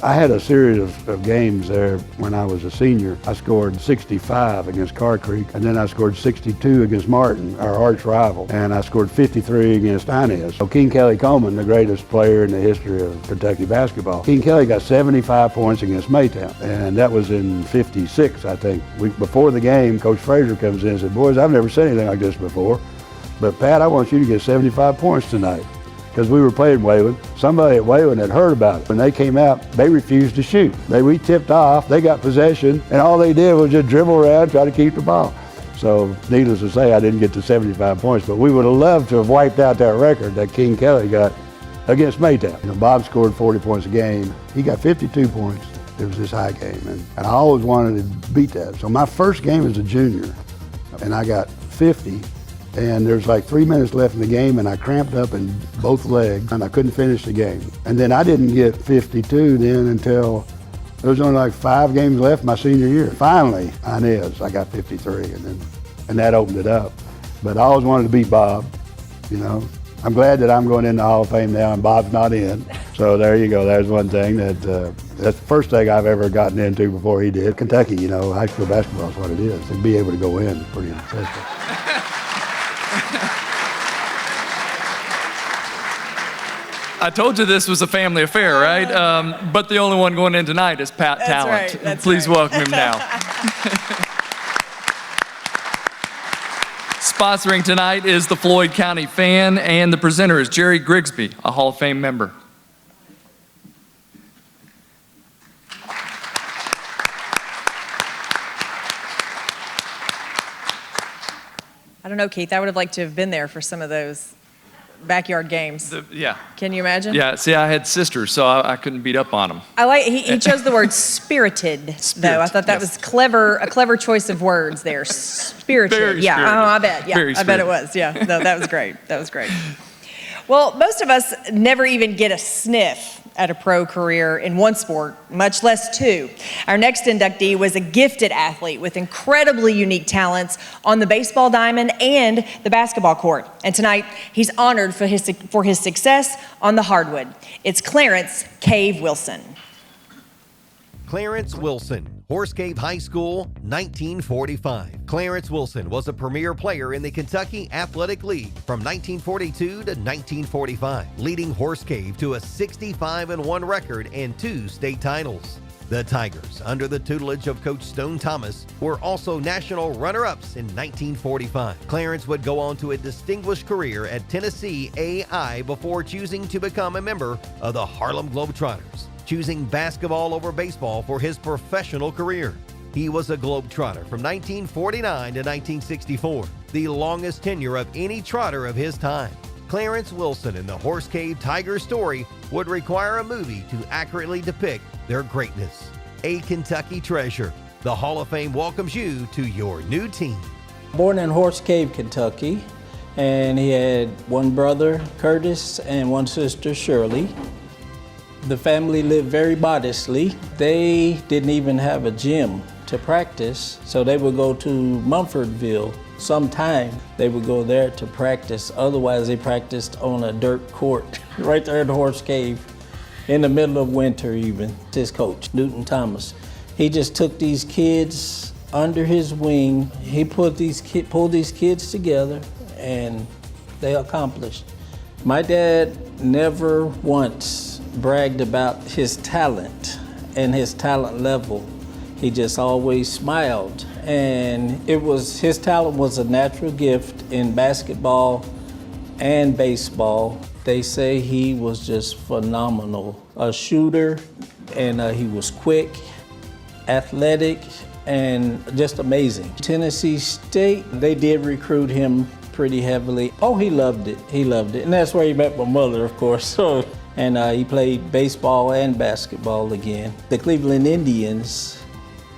Speaker 8: I had a series of games there when I was a senior. I scored 65 against Car Creek, and then I scored 62 against Martin, our arch rival, and I scored 53 against Inez. So King Kelly Coleman, the greatest player in the history of Kentucky basketball, King Kelly got 75 points against Maytown, and that was in '56, I think. Before the game, Coach Frazier comes in and said, "Boys, I've never seen anything like this before, but Pat, I want you to get 75 points tonight." Because we were playing Wayland. Somebody at Wayland had heard about it. When they came out, they refused to shoot. We tipped off, they got possession, and all they did was just dribble around, try to keep the ball. So needless to say, I didn't get to 75 points, but we would have loved to have wiped out that record that King Kelly got against Maytown. You know, Bob scored 40 points a game. He got 52 points. It was his high game, and I always wanted to beat that. So my first game as a junior, and I got 50, and there's like 3 minutes left in the game, and I cramped up in both legs, and I couldn't finish the game. And then I didn't get 52 then until there was only like 5 games left my senior year. Finally, Inez, I got 53, and that opened it up. But I always wanted to beat Bob, you know. I'm glad that I'm going into the Hall of Fame now, and Bob's not in. So there you go. There's one thing that's the first thing I've ever gotten into before he did. Kentucky, you know, high school basketball is what it is. To be able to go in is pretty impressive.
Speaker 21: I told you this was a family affair, right? But the only one going in tonight is Pat Talent.
Speaker 20: Right, that's
Speaker 21: Please
Speaker 20: right.
Speaker 21: welcome him now. Sponsoring tonight is the Floyd County Fan, and the presenter is Jerry Grigsby, a Hall of Fame member.
Speaker 20: I don't know, Keith, I would have liked to have been there for some of those backyard games.
Speaker 21: Yeah.
Speaker 20: Can you imagine?
Speaker 21: Yeah, see, I had sisters, so I couldn't beat up on them.
Speaker 20: I like, he chose the word spirited, though. I thought that was clever, a clever choice of words there. Spirited.
Speaker 21: Very
Speaker 20: yeah,
Speaker 21: spirited.
Speaker 20: oh, I bet. Yeah,
Speaker 21: Very
Speaker 20: I bet it
Speaker 21: spirited.
Speaker 20: was. Yeah, no, that was great. That was great. Well, most of us never even get a sniff at a pro career in one sport, much less 2. Our next inductee was a gifted athlete with incredibly unique talents on the baseball diamond and the basketball court. And tonight, he's honored for his success on the hardwood. It's Clarence Cave Wilson.
Speaker 2: Clarence Wilson, Horse Cave High School, 1945. Clarence Wilson was a premier player in the Kentucky Athletic League from 1942 to 1945, leading Horse Cave to a 65-1 record and 2 state titles. The Tigers, under the tutelage of Coach Stone Thomas, were also national runner-ups in 1945. Clarence would go on to a distinguished career at Tennessee A.I. before choosing to become a member of the Harlem Globetrotters, choosing basketball over baseball for his professional career. He was a Globetrotter from 1949 to 1964, the longest tenure of any Trotter of his time. Clarence Wilson and the Horse Cave Tiger story would require a movie to accurately depict their greatness. A Kentucky treasure, the Hall of Fame welcomes you to your new team.
Speaker 10: Born in Horse Cave, Kentucky, and he had one brother, Curtis, and one sister, Shirley. The family lived very modestly. They didn't even have a gym to practice, so they would go to Mumfordville. Sometime they would go there to practice. Otherwise, they practiced on a dirt court right there in the Horse Cave in the middle of winter even. His coach, Newton Thomas, he just took these kids under his wing. He pulled these kids together, and they accomplished. My dad never once bragged about his talent and his talent level. He just always smiled, and his talent was a natural gift in basketball and baseball. They say he was just phenomenal. A shooter, and he was quick, athletic, and just amazing. Tennessee State, they did recruit him pretty heavily. Oh, he loved it. He loved it. And that's where he met my mother, of course. And he played baseball and basketball again. The Cleveland Indians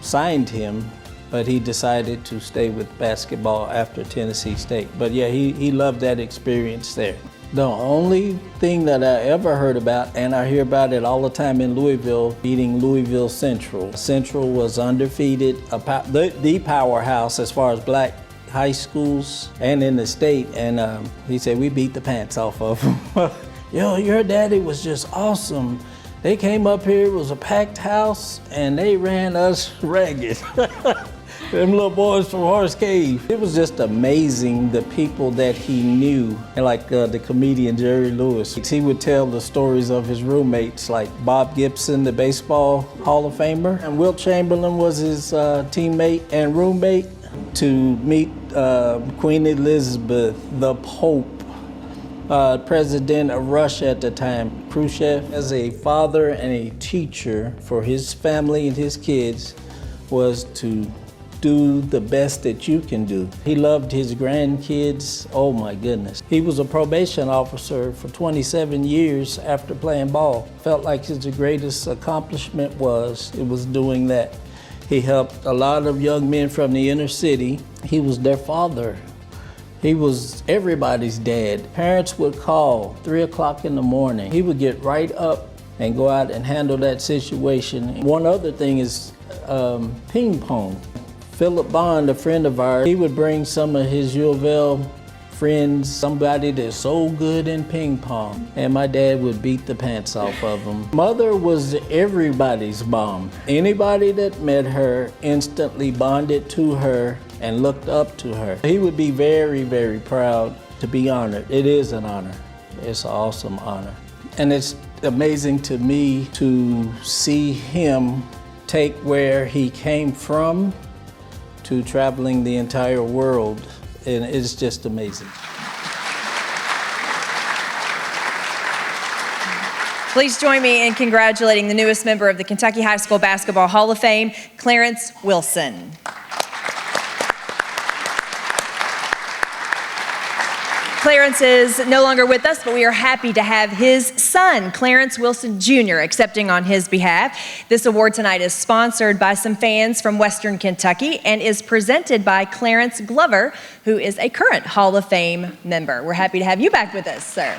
Speaker 10: signed him, but he decided to stay with basketball after Tennessee State. But yeah, he loved that experience there. The only thing that I ever heard about, and I hear about it all the time in Louisville, beating Louisville Central. Central was undefeated, the powerhouse as far as black high schools and in the state, and he said, we beat the pants off of them. Yo, your daddy was just awesome. They came up here, it was a packed house, and they ran us ragged. Them little boys from Horse Cave. It was just amazing, the people that he knew. Like the comedian Jerry Lewis. He would tell the stories of his roommates, like Bob Gibson, the baseball Hall of Famer, and Wilt Chamberlain was his teammate and roommate. To meet Queen Elizabeth, the Pope, President of Russia at the time, Khrushchev. As a father and a teacher for his family and his kids was to do the best that you can do. He loved his grandkids, oh my goodness. He was a probation officer for 27 years after playing ball. Felt like his greatest accomplishment was doing that. He helped a lot of young men from the inner city. He was their father. He was everybody's dad. Parents would call 3 o'clock in the morning. He would get right up and go out and handle that situation. One other thing is ping pong. Philip Bond, a friend of ours, he would bring some of his U of L friends, somebody that's so good in ping pong, and my dad would beat the pants off of them. Mother was everybody's mom. Anybody that met her instantly bonded to her and looked up to her. He would be very, very proud to be honored. It is an honor. It's an awesome honor. And it's amazing to me to see him take where he came from to traveling the entire world, and it's just amazing.
Speaker 20: Please join me in congratulating the newest member of the Kentucky High School Basketball Hall of Fame, Clarence Wilson. Clarence is no longer with us, but we are happy to have his son, Clarence Wilson Jr., accepting on his behalf. This award tonight is sponsored by some fans from Western Kentucky and is presented by Clarence Glover, who is a current Hall of Fame member. We're happy to have you back with us, sir.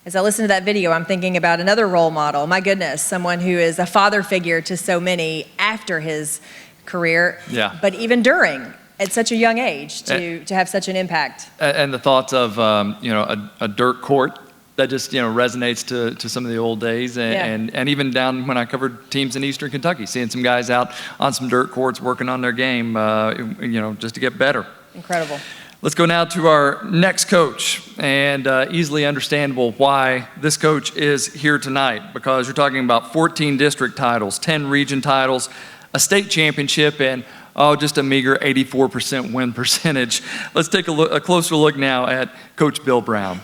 Speaker 20: As I listen to that video, I'm thinking about another role model. My goodness, someone who is a father figure to so many after his career, but even during, at such a young age, to have such an impact.
Speaker 21: And the thoughts of a dirt court that just resonates to some of the old days, and even down when I covered teams in Eastern Kentucky, seeing some guys out on some dirt courts working on their game, just to get better.
Speaker 20: Incredible.
Speaker 21: Let's go now to our next coach, and easily understandable why this coach is here tonight, because you're talking about 14 district titles, 10 region titles, a state championship, and just a meager 84% win percentage. Let's take a closer look now at Coach Bill Brown.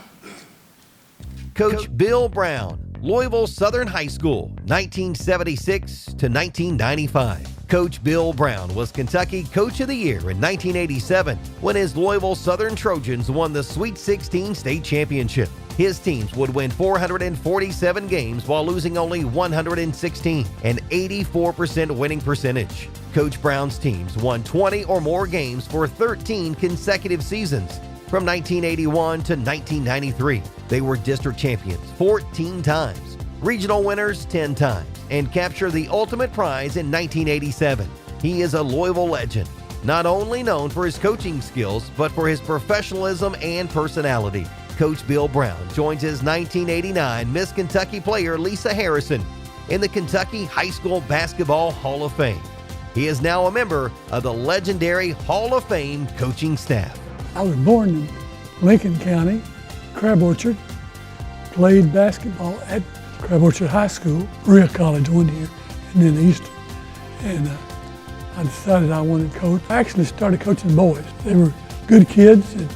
Speaker 2: Coach Bill Brown, Louisville Southern High School, 1976 to 1995. Coach Bill Brown was Kentucky Coach of the Year in 1987 when his Louisville Southern Trojans won the Sweet 16 state championship. His teams would win 447 games while losing only 116, an 84% winning percentage. Coach Brown's teams won 20 or more games for 13 consecutive seasons. From 1981 to 1993, they were district champions 14 times, regional winners 10 times, and captured the ultimate prize in 1987. He is a Louisville legend, not only known for his coaching skills, but for his professionalism and personality. Coach Bill Brown joins his 1989 Miss Kentucky player Lisa Harrison in the Kentucky High School Basketball Hall of Fame. He is now a member of the legendary Hall of Fame coaching staff.
Speaker 11: I was born in Lincoln County, Crab Orchard, played basketball at Crab Orchard High School, Berea College 1 year, and then Eastern. And I decided I wanted to coach. I actually started coaching boys. They were good kids, and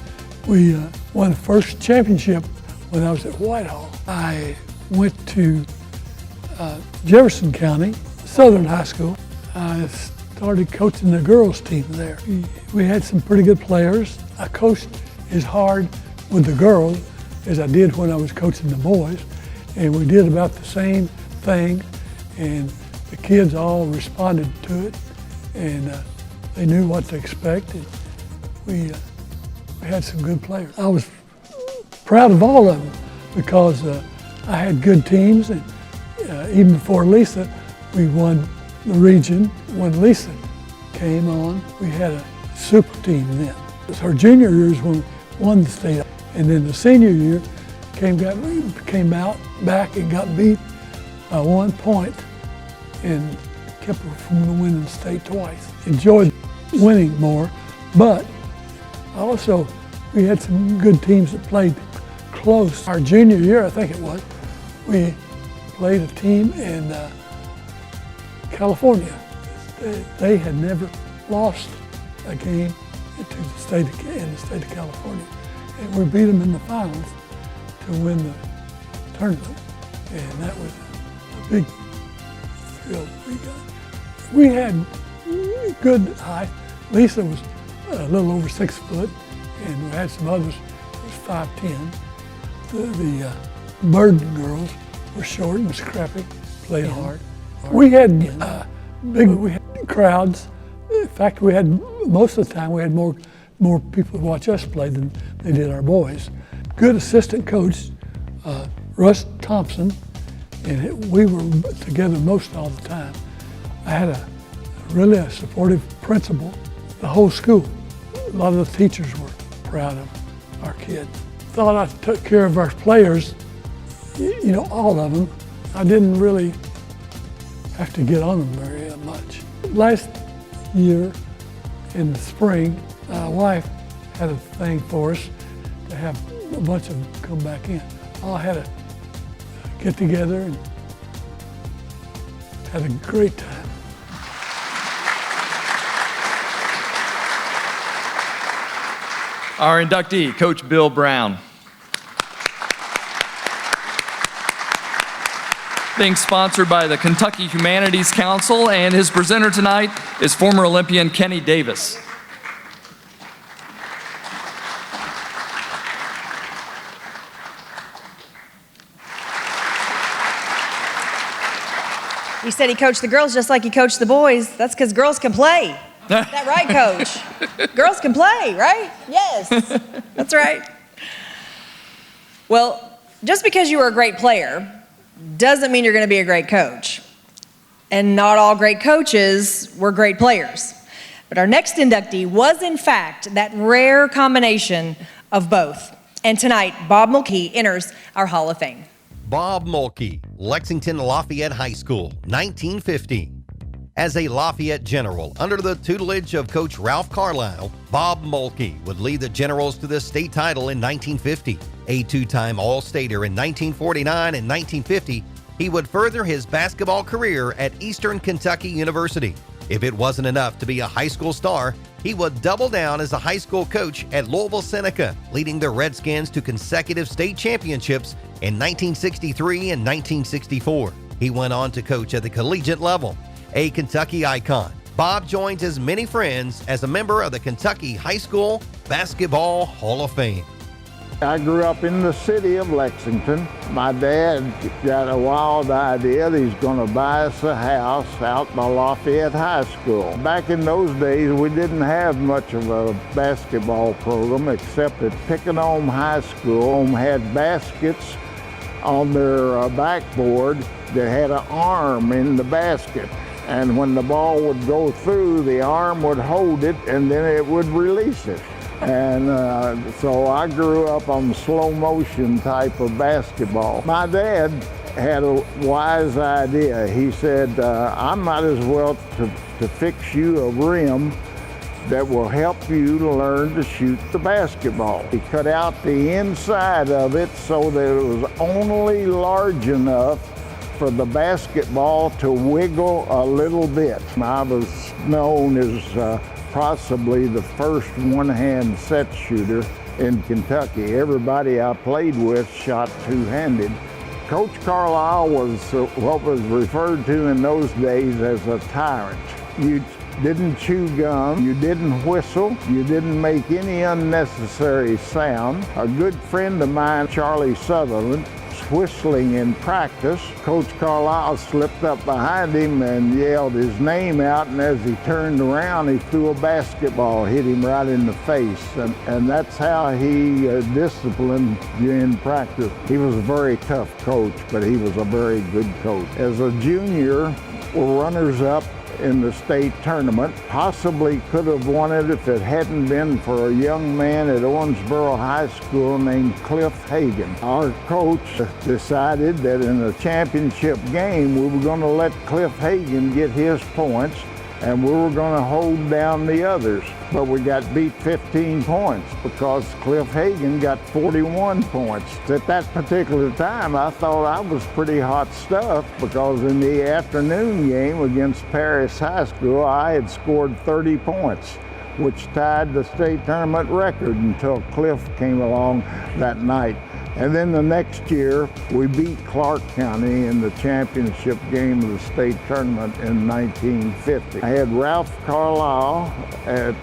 Speaker 11: we won the first championship when I was at Whitehall. I went to Jefferson County, Southern High School. I started coaching the girls team there. We had some pretty good players. I coached as hard with the girls as I did when I was coaching the boys, and we did about the same thing, and the kids all responded to it, and they knew what to expect, and we had some good players. I was proud of all of them because I had good teams, and even before Lisa, we won the region. When Lisa came on, we had a super team then. It was her junior years when we won the state, and then the senior year came out back and got beat by 1 point and kept her from winning the state twice. Enjoyed winning more, but also we had some good teams that played close. Our junior year, I think it was, we played a team in California. They had never lost a game in the state of California, and we beat them in the finals to win the tournament, and that was a big thrill we got. We had good height. Lisa was a little over 6 foot, and we had some others that was 5'10". The Burden girls were short and scrappy, played hard. We had we had crowds. In fact, we had most of the time we had more people to watch us play than they did our boys. Good assistant coach, Russ Thompson, and we were together most all the time. I had really a supportive principal. The whole school, a lot of the teachers were proud of our kids. Thought I took care of our players, all of them. I didn't really have to get on them very much. Last year in the spring, my wife had a thing for us to have a bunch of them come back in. All had a get together and had a great time.
Speaker 21: Our inductee, Coach Bill Brown. Being sponsored by the Kentucky Humanities Council, and his presenter tonight is former Olympian Kenny Davis.
Speaker 20: He said he coached the girls just like he coached the boys. That's because girls can play. Is that right, Coach? Girls can play, right? Yes, that's right. Well, just because you were a great player doesn't mean you're going to be a great coach. And not all great coaches were great players. But our next inductee was, in fact, that rare combination of both. And tonight, Bob Mulkey enters our Hall of Fame.
Speaker 2: Bob Mulkey, Lexington Lafayette High School, 1950. As a Lafayette General under the tutelage of Coach Ralph Carlisle, Bob Mulkey would lead the Generals to the state title in 1950. A two-time All-Stater in 1949 and 1950, he would further his basketball career at Eastern Kentucky University. If it wasn't enough to be a high school star, he would double down as a high school coach at Louisville Seneca, leading the Redskins to consecutive state championships in 1963 and 1964. He went on to coach at the collegiate level. A Kentucky icon, Bob joins his many friends as a member of the Kentucky High School Basketball Hall of Fame.
Speaker 12: I grew up in the city of Lexington. My dad got a wild idea that he's going to buy us a house out by Lafayette High School. Back in those days, we didn't have much of a basketball program except that Pickenham High School had baskets on their backboard that had an arm in the basket. And when the ball would go through, the arm would hold it and then it would release it. And so I grew up on slow motion type of basketball. My dad had a wise idea. He said, I might as well to fix you a rim that will help you to learn to shoot the basketball. He cut out the inside of it so that it was only large enough for the basketball to wiggle a little bit. I was known as possibly the first one-hand set shooter in Kentucky. Everybody I played with shot two-handed. Coach Carlisle was what was referred to in those days as a tyrant. You didn't chew gum, you didn't whistle, you didn't make any unnecessary sound. A good friend of mine, Charlie Sutherland, whistling in practice. Coach Carlisle slipped up behind him and yelled his name out, and as he turned around, he threw a basketball, hit him right in the face. And that's how he disciplined you in practice. He was a very tough coach, but he was a very good coach. As a junior, we're runners-up in the state tournament. Possibly could have won it if it hadn't been for a young man at Owensboro High School named Cliff Hagan. Our coach decided that in a championship game we were going to let Cliff Hagan get his points and we were going to hold down the others. But we got beat 15 points because Cliff Hagan got 41 points. At that particular time, I thought I was pretty hot stuff because in the afternoon game against Paris High School, I had scored 30 points, which tied the state tournament record until Cliff came along that night. And then the next year, we beat Clark County in the championship game of the state tournament in 1950. I had Ralph Carlisle at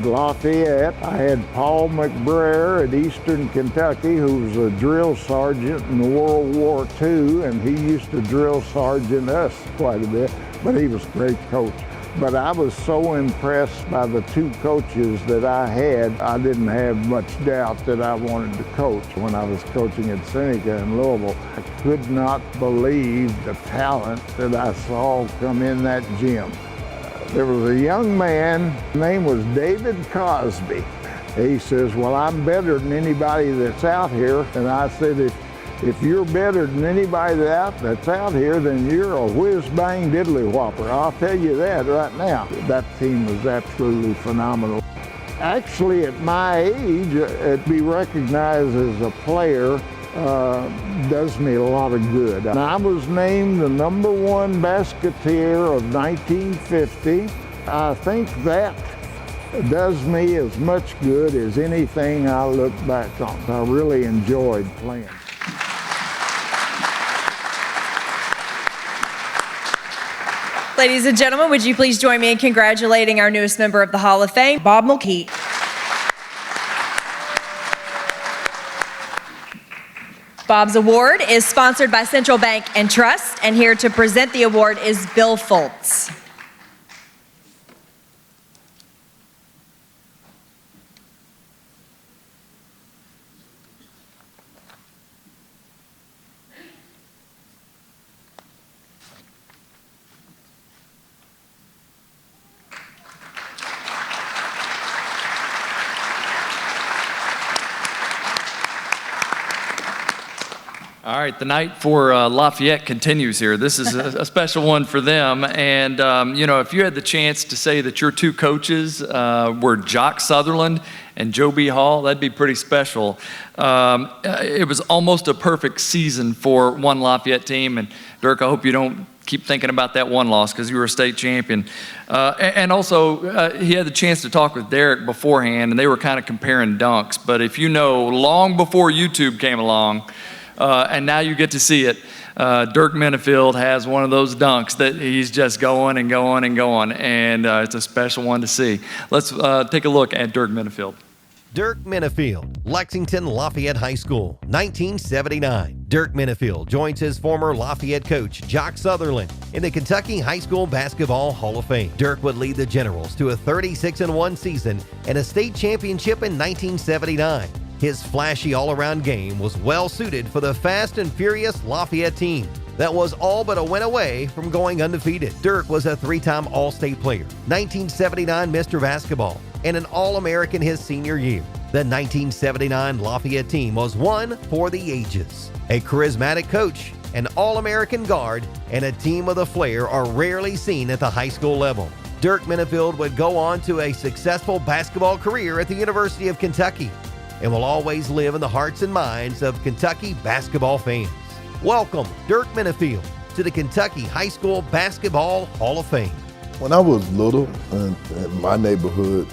Speaker 12: Lafayette. I had Paul McBrayer at Eastern Kentucky, who was a drill sergeant in World War II, and he used to drill sergeant us quite a bit, but he was a great coach. But I was so impressed by the two coaches that I had, I didn't have much doubt that I wanted to coach. When I was coaching at Seneca in Louisville, I could not believe the talent that I saw come in that gym. There was a young man, his name was David Cosby. He says, well, I'm better than anybody that's out here. And I said, if you're better than anybody that's out here, then you're a whiz-bang diddly-whopper. I'll tell you that right now. That team was absolutely phenomenal. Actually, at my age, to be recognized as a player does me a lot of good. And I was named the #1 basketeer of 1950. I think that does me as much good as anything I look back on. I really enjoyed playing.
Speaker 20: Ladies and gentlemen, would you please join me in congratulating our newest member of the Hall of Fame, Bob Mulkey. Bob's award is sponsored by Central Bank and Trust, and here to present the award is Bill Foltz.
Speaker 21: All right, the night for Lafayette continues here. This is a special one for them. And, if you had the chance to say that your two coaches were Jock Sutherland and Joe B. Hall, that'd be pretty special. It was almost a perfect season for one Lafayette team. And, Dirk, I hope you don't keep thinking about that one loss because you were a state champion. And also, he had the chance to talk with Dirk beforehand, and they were kind of comparing dunks. But if you know, long before YouTube came along, and now you get to see it, Dirk Minifield has one of those dunks that he's just going and going and going, and it's a special one to see. Let's take a look at Dirk Minifield.
Speaker 2: Dirk Minifield, Lexington Lafayette High School, 1979. Dirk Minifield joins his former Lafayette coach, Jock Sutherland, in the Kentucky High School Basketball Hall of Fame. Dirk would lead the Generals to a 36-1 season and a state championship in 1979. His flashy all-around game was well suited for the fast and furious Lafayette team that was all but a win away from going undefeated. Dirk was a three-time All-State player, 1979 Mr. Basketball, and an All-American his senior year. The 1979 Lafayette team was one for the ages. A charismatic coach, an All-American guard, and a team with a flair are rarely seen at the high school level. Dirk Minifield would go on to a successful basketball career at the University of Kentucky and will always live in the hearts and minds of Kentucky basketball fans. Welcome, Dirk Minifield, to the Kentucky High School Basketball Hall of Fame.
Speaker 13: When I was little, in my neighborhood,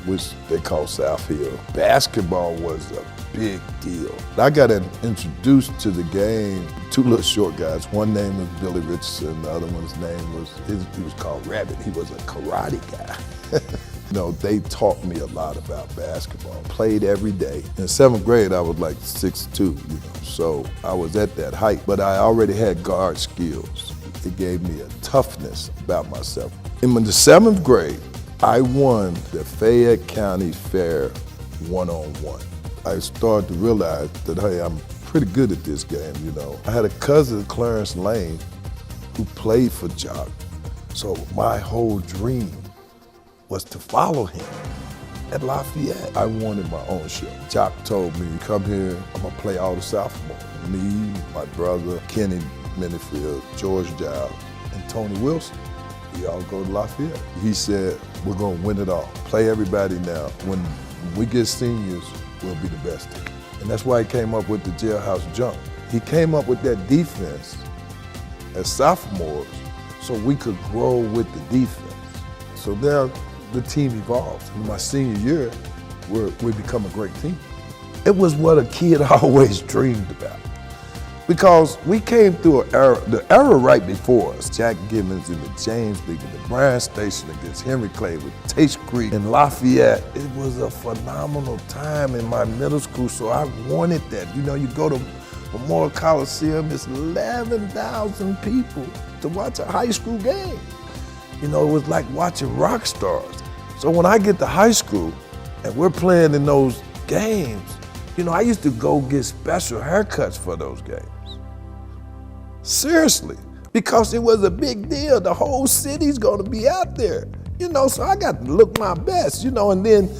Speaker 13: which they call South Hill, basketball was a big deal. I got introduced to the game, two little short guys. One name was Billy Richardson, the other one's name was, he was called Rabbit. He was a karate guy. They taught me a lot about basketball. Played every day. In 7th grade, I was like 6'2", so I was at that height, but I already had guard skills. It gave me a toughness about myself. In the 7th grade, I won the Fayette County Fair one-on-one. I started to realize that, hey, I'm pretty good at this game, I had a cousin, Clarence Lane, who played for Jock. So my whole dream was to follow him at Lafayette. I wanted my own show. Jock told me, come here, I'm gonna play all the sophomores. Me, my brother, Kenny Minifield, George Giles, and Tony Wilson. We all go to Lafayette. He said, we're gonna win it all. Play everybody now. When we get seniors, we'll be the best team. And that's why he came up with the jailhouse jump. He came up with that defense as sophomores so we could grow with the defense. So now the team evolved. In my senior year, we become a great team. It was what a kid always dreamed about. Because we came through the era right before us. Jack Gibbons in the James League, in the Bryan Station against Henry Clay with Taste Creek and Lafayette. It was a phenomenal time in my middle school, so I wanted that. You go to Memorial Coliseum, it's 11,000 people to watch a high school game. It was like watching rock stars. So when I get to high school and we're playing in those games, I used to go get special haircuts for those games. Seriously, because it was a big deal. The whole city's gonna be out there, so I got to look my best, and then,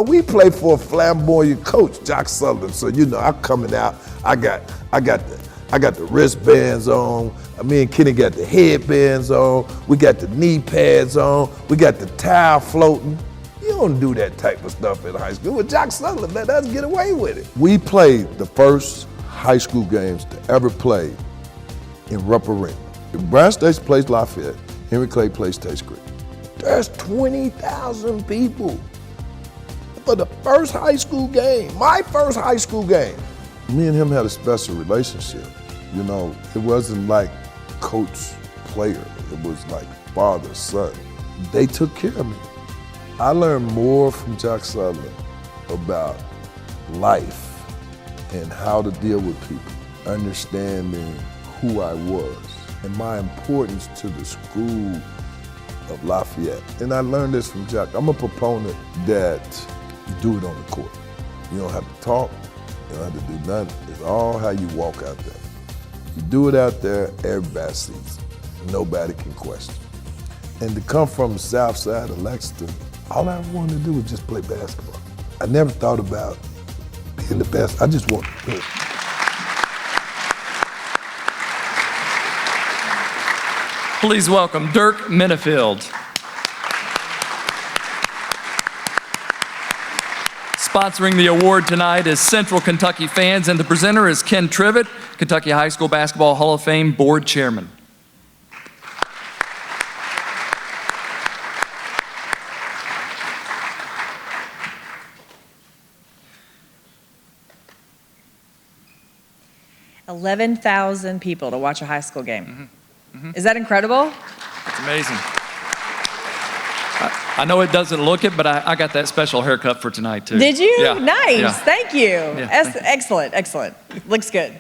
Speaker 13: we play for a flamboyant coach, Jock Sutherland. So, I'm coming out, I got the wristbands on. Me and Kenny got the headbands on. We got the knee pads on. We got the towel floating. You don't do that type of stuff in high school. With Jock Sutherland, let us get away with it. We played the first high school games to ever play in Rupp Arena. Bryan Station plays Lafayette. Henry Clay plays Taste Creek. There's 20,000 people for the first high school game, my first high school game. Me and him had a special relationship. It wasn't like coach, player. It was like father, son. They took care of me. I learned more from Jock Sutherland about life and how to deal with people, understanding who I was and my importance to the school of Lafayette. And I learned this from Jock. I'm a proponent that you do it on the court. You don't have to talk, you don't have to do nothing. It's all how you walk out there. You do it out there, everybody sees it. Nobody can question. And to come from the south side of Lexington, all I wanted to do was just play basketball. I never thought about being the best. I just wanted to do it.
Speaker 21: Please welcome Dirk Minifield. Sponsoring the award tonight is Central Kentucky fans, and the presenter is Ken Trivett, Kentucky High School Basketball Hall of Fame Board Chairman.
Speaker 20: $11,000 people to watch a high school game. Is that incredible?
Speaker 21: It's amazing. I know it doesn't look it, but I got that special haircut for tonight, too.
Speaker 20: Did you?
Speaker 21: Yeah.
Speaker 20: Nice.
Speaker 21: Yeah.
Speaker 20: Thank you.
Speaker 21: Yeah.
Speaker 20: Excellent. Excellent. Looks good.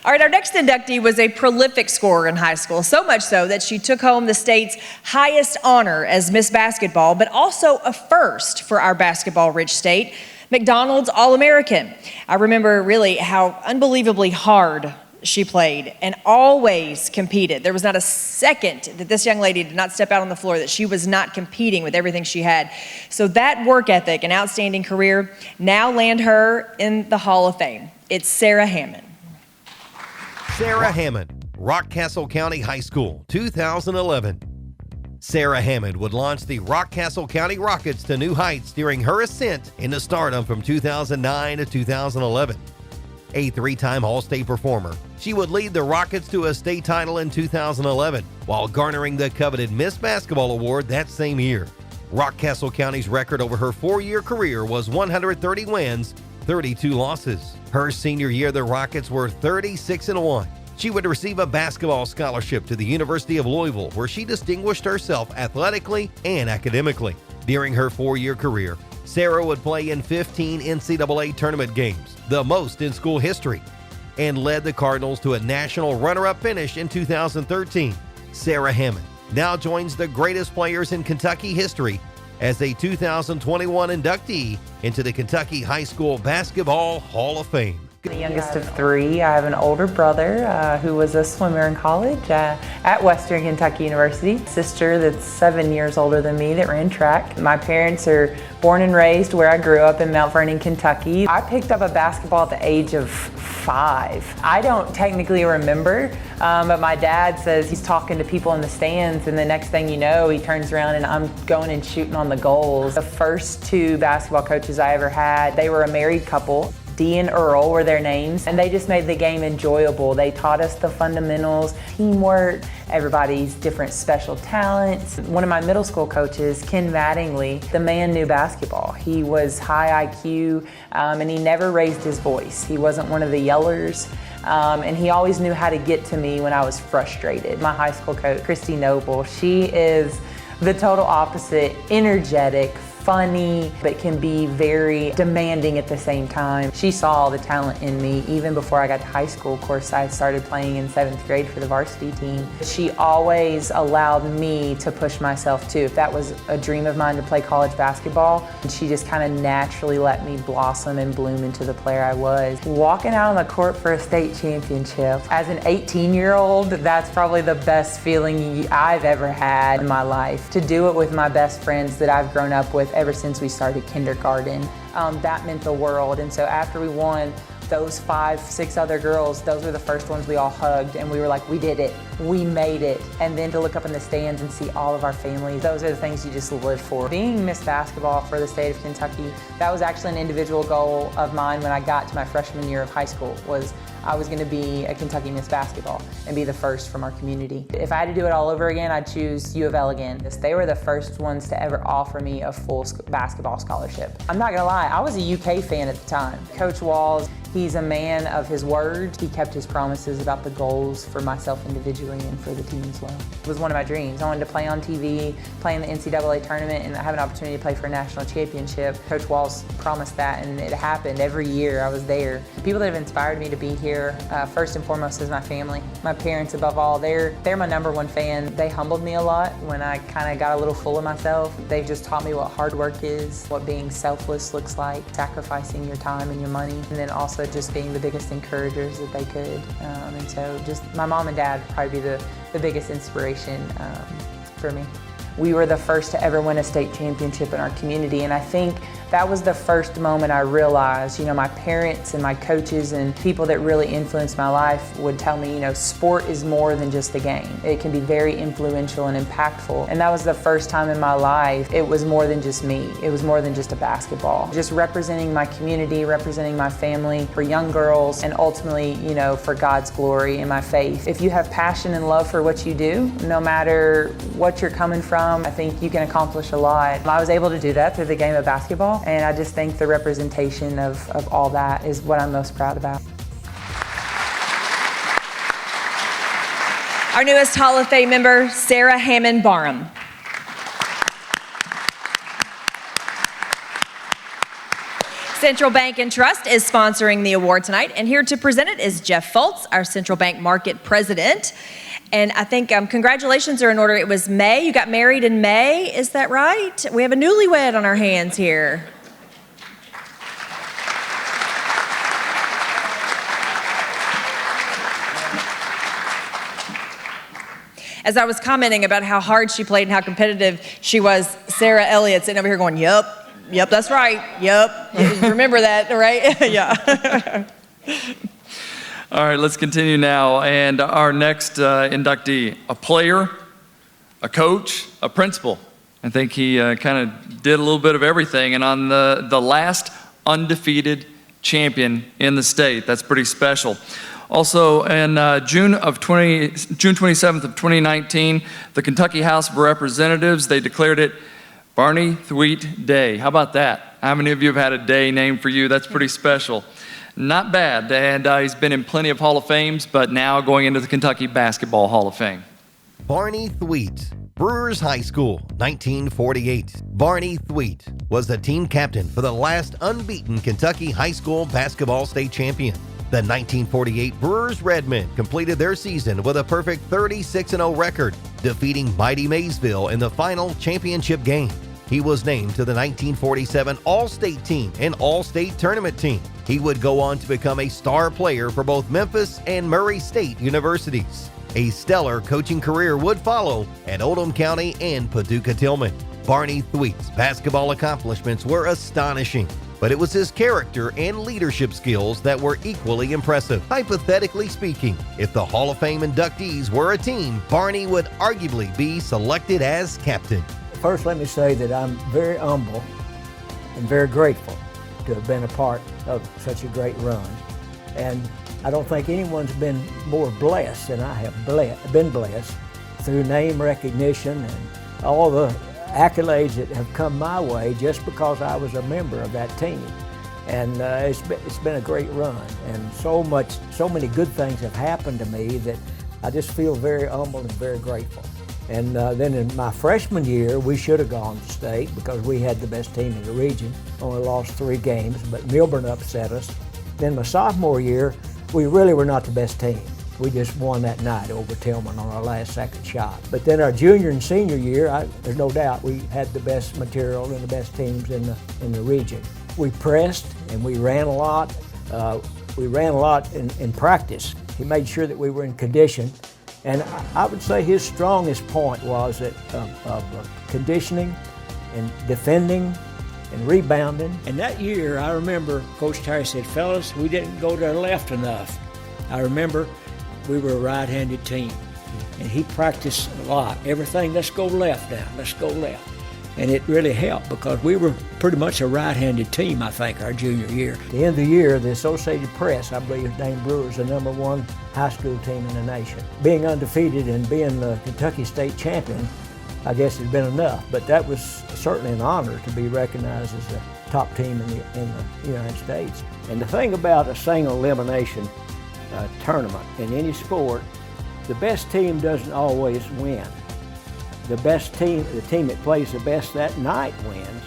Speaker 20: All right, our next inductee was a prolific scorer in high school, so much so that she took home the state's highest honor as Miss Basketball, but also a first for our basketball-rich state, McDonald's All-American. I remember really how unbelievably hard she played and always competed. There was not a second that this young lady did not step out on the floor that she was not competing with everything she had. So that work ethic and outstanding career now land her in the Hall of Fame. It's Sarah Hammond.
Speaker 2: Sarah Hammond, Rockcastle County High School, 2011. Sarah Hammond would launch the Rockcastle County Rockets to new heights during her ascent into stardom from 2009 to 2011. A three-time All-State performer, she would lead the Rockets to a state title in 2011 while garnering the coveted Miss Basketball Award that same year. Rockcastle County's record over her four-year career was 130 wins, 32 losses. Her senior year, the Rockets were 36-1. She would receive a basketball scholarship to the University of Louisville, where she distinguished herself athletically and academically. During her four-year career, Sarah would play in 15 NCAA tournament games, the most in school history, and led the Cardinals to a national runner-up finish in 2013. Sarah Hammond now joins the greatest players in Kentucky history as a 2021 inductee into the Kentucky High School Basketball Hall of Fame.
Speaker 14: The youngest of three. I have an older brother who was a swimmer in college at Western Kentucky University. Sister that's 7 years older than me that ran track. My parents are born and raised where I grew up in Mount Vernon, Kentucky. I picked up a basketball at the age of 5. I don't technically remember, but my dad says he's talking to people in the stands, and the next thing you know, he turns around and I'm going and shooting on the goals. The first two basketball coaches I ever had, they were a married couple. Dee and Earl were their names, and they just made the game enjoyable. They taught us the fundamentals, teamwork, everybody's different special talents. One of my middle school coaches, Ken Mattingly, the man knew basketball. He was high IQ, and he never raised his voice. He wasn't one of the yellers, and he always knew how to get to me when I was frustrated. My high school coach, Christy Noble, she is the total opposite, energetic, funny, but can be very demanding at the same time. She saw the talent in me even before I got to high school. Of course, I started playing in 7th grade for the varsity team. She always allowed me to push myself too. If that was a dream of mine to play college basketball, she just kind of naturally let me blossom and bloom into the player I was. Walking out on the court for a state championship, as an 18-year-old, that's probably the best feeling I've ever had in my life. To do it with my best friends that I've grown up with ever since we started kindergarten. That meant the world. And so after we won, those 5, 6 other girls, those were the first ones we all hugged, and we were like, we did it, we made it. And then to look up in the stands and see all of our families, those are the things you just live for. Being Miss Basketball for the state of Kentucky, that was actually an individual goal of mine when I got to my freshman year of high school, was I was gonna be a Kentucky Miss Basketball and be the first from our community. If I had to do it all over again, I'd choose U of L again. They were the first ones to ever offer me a full basketball scholarship. I'm not gonna lie, I was a UK fan at the time. Coach Walls, he's a man of his word. He kept his promises about the goals for myself individually and for the team as well. It was one of my dreams. I wanted to play on TV, play in the NCAA tournament, and have an opportunity to play for a national championship. Coach Walls promised that, and it happened. Every year I was there. People that have inspired me to be here, first and foremost, is my family. My parents, above all, they're my #1 fan. They humbled me a lot when I kind of got a little full of myself. They've just taught me what hard work is, what being selfless looks like, sacrificing your time and your money, and then also just being the biggest encouragers that they could. And so just my mom and dad would probably be the biggest inspiration for me. we were the first to ever win a state championship in our community. And I think that was the first moment I realized, my parents and my coaches and people that really influenced my life would tell me, sport is more than just a game. It can be very influential and impactful. And that was the first time in my life it was more than just me. It was more than just a basketball. Just representing my community, representing my family, for young girls, and ultimately, for God's glory and my faith. If you have passion and love for what you do, no matter what you're coming from, I think you can accomplish a lot. I was able to do that through the game of basketball. And I just think the representation of all that is what I'm most proud about.
Speaker 20: Our newest Hall of Fame member, Sarah Hammond Barham. Central Bank and Trust is sponsoring the award tonight, and here to present it is Jeff Fultz, our Central Bank Market President. And I think congratulations are in order. It was May. You got married in May, is that right? We have a newlywed on our hands here. As I was commenting about how hard she played and how competitive she was, Sarah Elliott's sitting over here going, yep, that's right, yep. You remember that, right? Yeah.
Speaker 21: All right, let's continue now. And our next inductee, a player, a coach, a principal. I think he kind of did a little bit of everything. And on the last undefeated champion in the state, that's pretty special. Also, in June 27th of 2019, the Kentucky House of Representatives, they declared it Barney Thweet Day. How about that? How many of you have had a day named for you? That's pretty special. Not bad, and he's been in plenty of Hall of Fames, but now going into the Kentucky Basketball Hall of Fame.
Speaker 2: Barney Thweet, Brewers High School, 1948. Barney Thweet was the team captain for the last unbeaten Kentucky High School Basketball State Champion. The 1948 Brewers Redmen completed their season with a perfect 36-0 record, defeating mighty Maysville in the final championship game. He was named to the 1947 All-State team and All-State tournament team. He would go on to become a star player for both Memphis and Murray State universities. A stellar coaching career would follow at Oldham County and Paducah-Tillman. Barney Thweet's basketball accomplishments were astonishing, but it was his character and leadership skills that were equally impressive. Hypothetically speaking, if the Hall of Fame inductees were a team, Barney would arguably be selected as captain.
Speaker 4: First, let me say that I'm very humble and very grateful to have been a part of such a great run. And I don't think anyone's been more blessed than I have been blessed through name recognition and all the accolades that have come my way just because I was a member of that team. And it's been a great run, and so many good things have happened to me that I just feel very humble and very grateful. And then in my freshman year, we should have gone to state because we had the best team in the region. Only lost 3 games, but Milburn upset us. Then my sophomore year, we really were not the best team. We just won that night over Tillman on our last second shot. But then our junior and senior year, there's no doubt we had the best material and the best teams in the region. We pressed and we ran a lot. We ran a lot in practice. He made sure that we were in condition. And I would say his strongest point was that of conditioning and defending and rebounding. And that year, I remember Coach Terry said, fellas, we didn't go to the left enough. I remember we were a right-handed team, and he practiced a lot. Everything, let's go left now, let's go left. And it really helped because we were pretty much a right-handed team, I think, our junior year. At the end of the year, the Associated Press, I believe, named Brewers the #1 high school team in the nation. Being undefeated and being the Kentucky State champion, I guess has been enough, but that was certainly an honor to be recognized as the top team in the United States. And the thing about a single elimination tournament in any sport, the best team doesn't always win. The best team, the team that plays the best that night wins.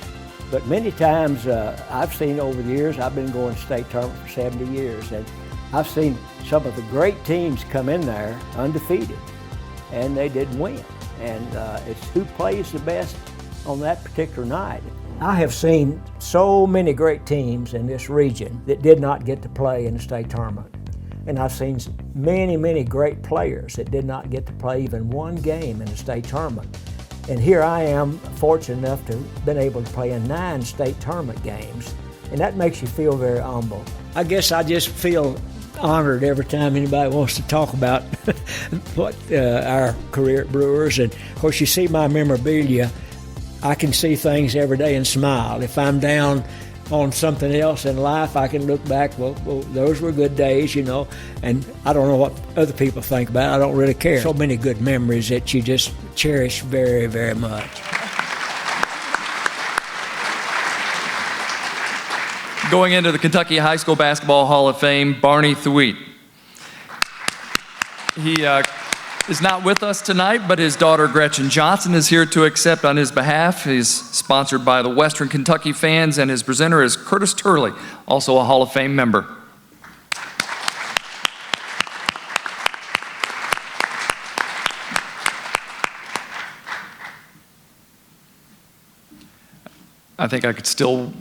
Speaker 4: But many times I've seen over the years, I've been going to state tournament for 70 years, and I've seen some of the great teams come in there undefeated, and they didn't win. And it's who plays the best on that particular night. I have seen so many great teams in this region that did not get to play in the state tournament. And I've seen many, many great players that did not get to play even one game in the state tournament. And here I am, fortunate enough to have been able to play in 9 state tournament games, and that makes you feel very humble. I guess I just feel honored every time anybody wants to talk about what our career at Brewers. And of course, you see my memorabilia, I can see things every day and smile. If I'm down on something else in life, I can look back, well, those were good days, and I don't know what other people think about it. I don't really care. So many good memories that you just cherish very, very much.
Speaker 21: Going into the Kentucky High School Basketball Hall of Fame, Barney Thweet. He is not with us tonight, but his daughter Gretchen Johnson is here to accept on his behalf. He's sponsored by the Western Kentucky fans, and his presenter is Curtis Turley, also a Hall of Fame member. I think I could still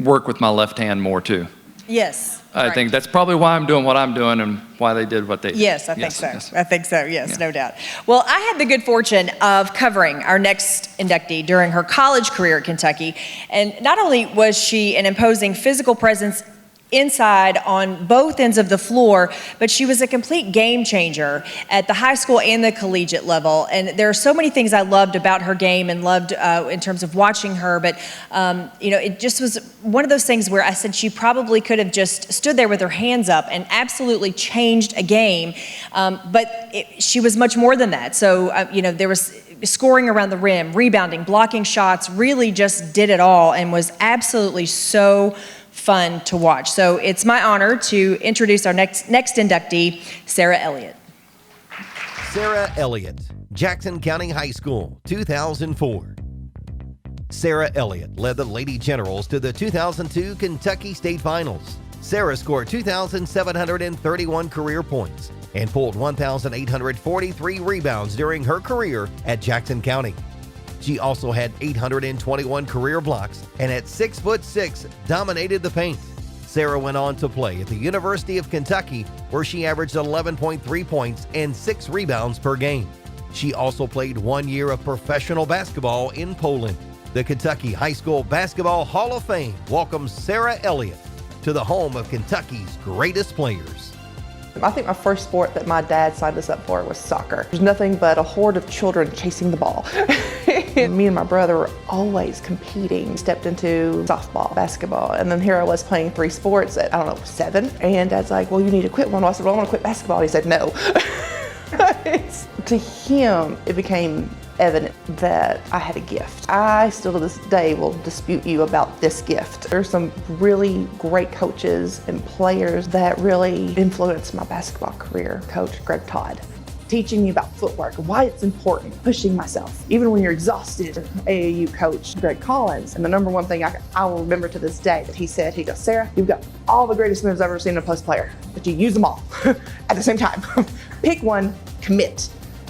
Speaker 21: work with my left hand more too.
Speaker 20: Yes.
Speaker 21: I think that's probably why I'm doing what I'm doing and why they did what they did.
Speaker 20: Yes, I think so. Yes. I think so, yes, no doubt. Well, I had the good fortune of covering our next inductee during her college career at Kentucky. And not only was she an imposing physical presence inside on both ends of the floor, but she was a complete game changer at the high school and the collegiate level. And there are so many things I loved about her game and loved in terms of watching her, but it just was one of those things where I said she probably could have just stood there with her hands up and absolutely changed a game, but she was much more than that. So, there was scoring around the rim, rebounding, blocking shots, really just did it all and was absolutely so fun to watch. So it's my honor to introduce our next inductee, Sarah Elliott.
Speaker 2: Sarah Elliott, Jackson County High School, 2004. Sarah Elliott led the Lady Generals to the 2002 Kentucky State Finals. Sarah scored 2,731 career points and pulled 1,843 rebounds during her career at Jackson County. She also had 821 career blocks and at 6'6", dominated the paint. Sarah went on to play at the University of Kentucky, where she averaged 11.3 points and 6 rebounds per game. She also played 1 year of professional basketball in Poland. The Kentucky High School Basketball Hall of Fame welcomes Sarah Elliott to the home of Kentucky's greatest players.
Speaker 16: I think my first sport that my dad signed us up for was soccer. There's nothing but a horde of children chasing the ball. Me and my brother were always competing. Stepped into softball, basketball, and then here I was playing 3 sports at, 7. And Dad's like, well, you need to quit one. I said, well, I want to quit basketball. And he said, no. To him, it became evident that I had a gift. I still to this day will dispute you about this gift. There's some really great coaches and players that really influenced my basketball career. Coach Greg Todd, teaching me about footwork, why it's important, pushing myself, even when you're exhausted. AAU coach Greg Collins, and the number one thing I will remember to this day that he said, he goes, Sarah, you've got all the greatest moves I've ever seen in a post player, but you use them all at the same time. Pick one, commit,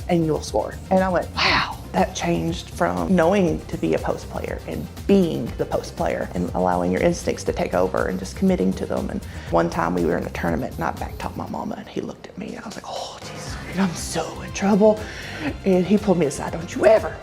Speaker 16: and you'll score. And I went, wow. That changed from knowing to be a post player and being the post player and allowing your instincts to take over and just committing to them. And one time we were in a tournament and I back-talked my mama and he looked at me and I was like, oh, Jesus, I'm so in trouble. And he pulled me aside, don't you ever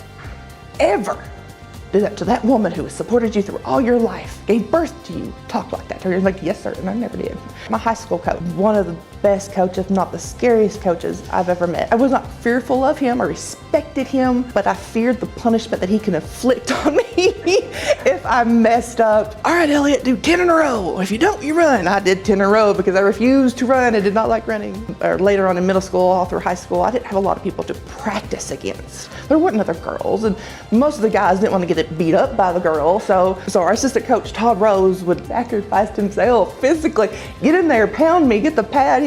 Speaker 16: do that to that woman who has supported you through all your life, gave birth to you, talk like that. You're like, yes, sir, and I never did. My high school coach, one of the best coaches, if not the scariest coaches I've ever met. I was not fearful of him, I respected him, but I feared the punishment that he can inflict on me if I messed up. All right, Elliott, do 10 in a row. If you don't, you run. I did 10 in a row because I refused to run. I did not like running. Or later on in middle school, all through high school, I didn't have a lot of people to practice against. There weren't other girls, and most of the guys didn't want to get it beat up by the girl, so our assistant coach, Todd Rose, would sacrifice himself physically, get in there, pound me, get the pad.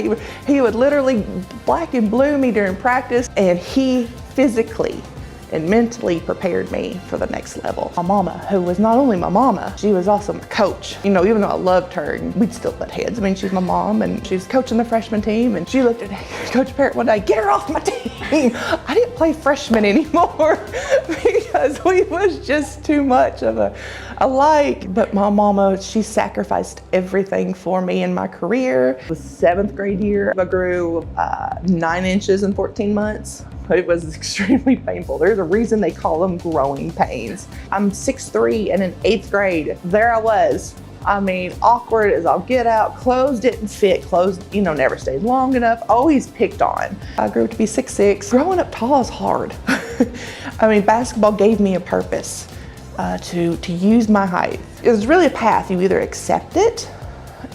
Speaker 16: He would literally black and blue me during practice, and he physically and mentally prepared me for the next level. My mama, who was not only my mama, she was also my coach. Even though I loved her, we'd still butt heads. She's my mom, and she was coaching the freshman team, and she looked at Coach Parrott one day, get her off my team. I didn't play freshman anymore because we was just too much of a alike. But my mama, she sacrificed everything for me in my career. The 7th grade year, I grew 9 inches in 14 months. It was extremely painful. There's a reason they call them growing pains. I'm 6'3" and in 8th grade, there I was. I mean, awkward as I'll get out. Clothes didn't fit. Clothes, never stayed long enough. Always picked on. I grew up to be 6'6". Growing up tall is hard. I mean, basketball gave me a purpose to use my height. It was really a path. You either accept it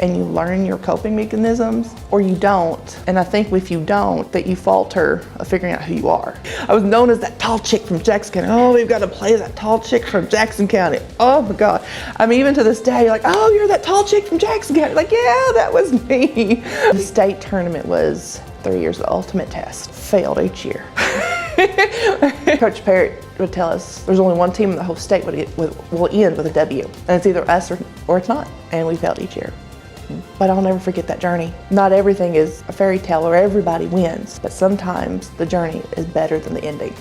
Speaker 16: and you learn your coping mechanisms, or you don't. And I think if you don't, that you falter of figuring out who you are. I was known as that tall chick from Jackson County. Oh, we've got to play that tall chick from Jackson County. Oh my God. I mean, even to this day, you're like, oh, you're that tall chick from Jackson County. Like, yeah, that was me. The state tournament was 3 years the ultimate test. Failed each year. Coach Parrott would tell us there's only one team in the whole state will end with a W. And it's either us or it's not. And we failed each year. But I'll never forget that journey. Not everything is a fairy tale or everybody wins, but sometimes the journey is better than the ending.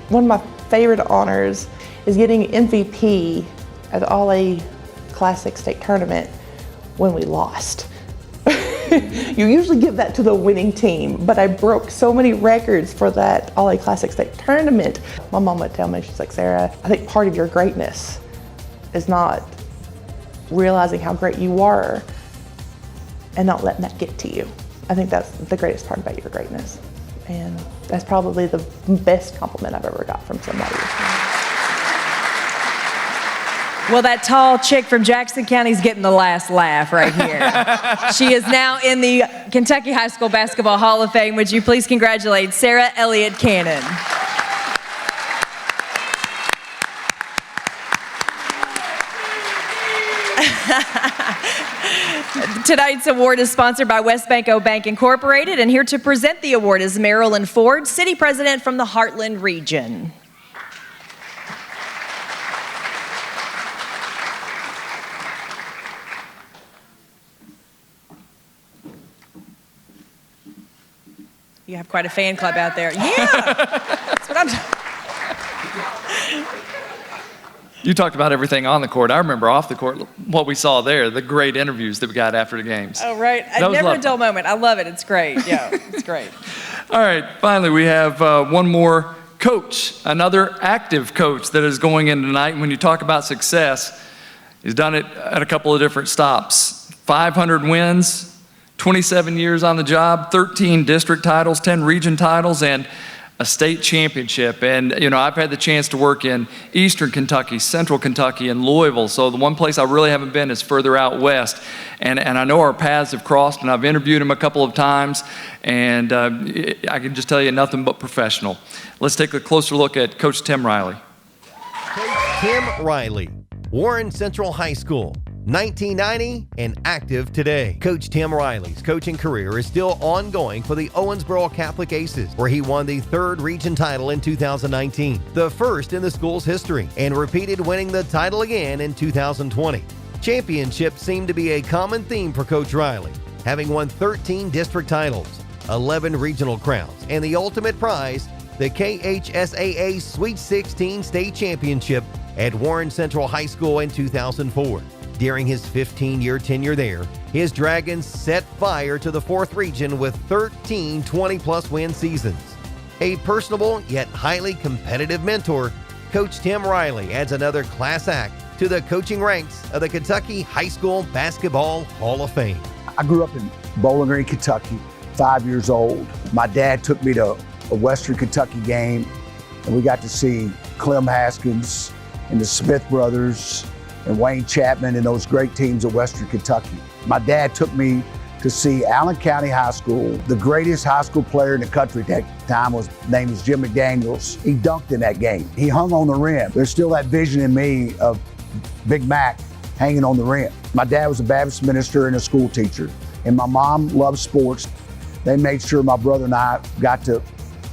Speaker 16: One of my favorite honors is getting MVP at the All-A Classic State Tournament when we lost. You usually give that to the winning team, but I broke so many records for that All-A Classic State Tournament. My mom would tell me, she's like, Sarah, I think part of your greatness is not realizing how great you are and not letting that get to you. I think that's the greatest part about your greatness. And that's probably the best compliment I've ever got from somebody.
Speaker 20: Well, that tall chick from Jackson County is getting the last laugh right here. She is now in the Kentucky High School Basketball Hall of Fame. Would you please congratulate Sarah Elliott Cannon. Tonight's award is sponsored by West Banco Bank Incorporated, and here to present the award is Marilyn Ford, City President from the Heartland region. You have quite a fan club out there. Yeah, that's what I'm talking.
Speaker 21: You talked about everything on the court. I remember off the court what we saw there, the great interviews that we got after the games.
Speaker 20: Oh, right. Never a dull moment. I love it. It's great. Yeah, it's great.
Speaker 21: All right, finally, we have one more coach, another active coach that is going in tonight. And when you talk about success, he's done it at a couple of different stops. 500 wins, 27 years on the job, 13 district titles, 10 region titles, and a state championship. And, I've had the chance to work in Eastern Kentucky, Central Kentucky, and Louisville. So the one place I really haven't been is further out west. And I know our paths have crossed, and I've interviewed him a couple of times. And I can just tell you nothing but professional. Let's take a closer look at Coach Tim Riley.
Speaker 2: Coach Tim Riley, Warren Central High School, 1990 and active today. Coach Tim Riley's coaching career is still ongoing for the Owensboro Catholic Aces, where he won the 3rd region title in 2019, the first in the school's history, and repeated winning the title again in 2020. Championships seem to be a common theme for Coach Riley, having won 13 district titles, 11 regional crowns, and the ultimate prize, the KHSAA Sweet 16 State Championship at Warren Central High School in 2004. During his 15-year tenure there, his Dragons set fire to the 4th region with 13 20-plus win seasons. A personable yet highly competitive mentor, Coach Tim Riley adds another class act to the coaching ranks of the Kentucky High School Basketball Hall of Fame.
Speaker 17: I grew up in Bowling Green, Kentucky, 5 years old. My dad took me to a Western Kentucky game, and we got to see Clem Haskins and the Smith brothers and Wayne Chapman and those great teams of Western Kentucky. My dad took me to see Allen County High School. The greatest high school player in the country at that time name was Jim McDaniels. He dunked in that game. He hung on the rim. There's still that vision in me of Big Mac hanging on the rim. My dad was a Baptist minister and a school teacher, and my mom loved sports. They made sure my brother and I got to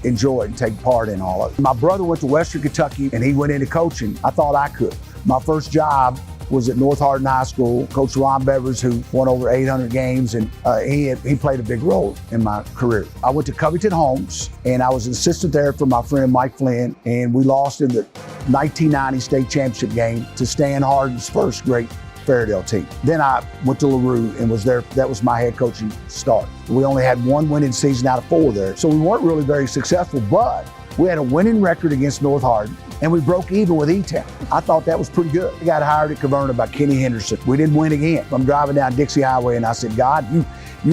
Speaker 17: enjoy it and take part in all of it. My brother went to Western Kentucky and he went into coaching. I thought I could. My first job was at North Hardin High School. Coach Ron Bevers, who won over 800 games, and he played a big role in my career. I went to Covington Homes, and I was an assistant there for my friend Mike Flynn, and we lost in the 1990 state championship game to Stan Hardin's first great Fairdale team. Then I went to LaRue and was there. That was my head coaching start. We only had one winning season out of 4 there, so we weren't really very successful, but We had a winning record against North Hardin, and we broke even with E-Town. I thought that was pretty good. I got hired at Caverna by Kenny Henderson. We didn't win again. I'm driving down Dixie Highway, and I said, God, you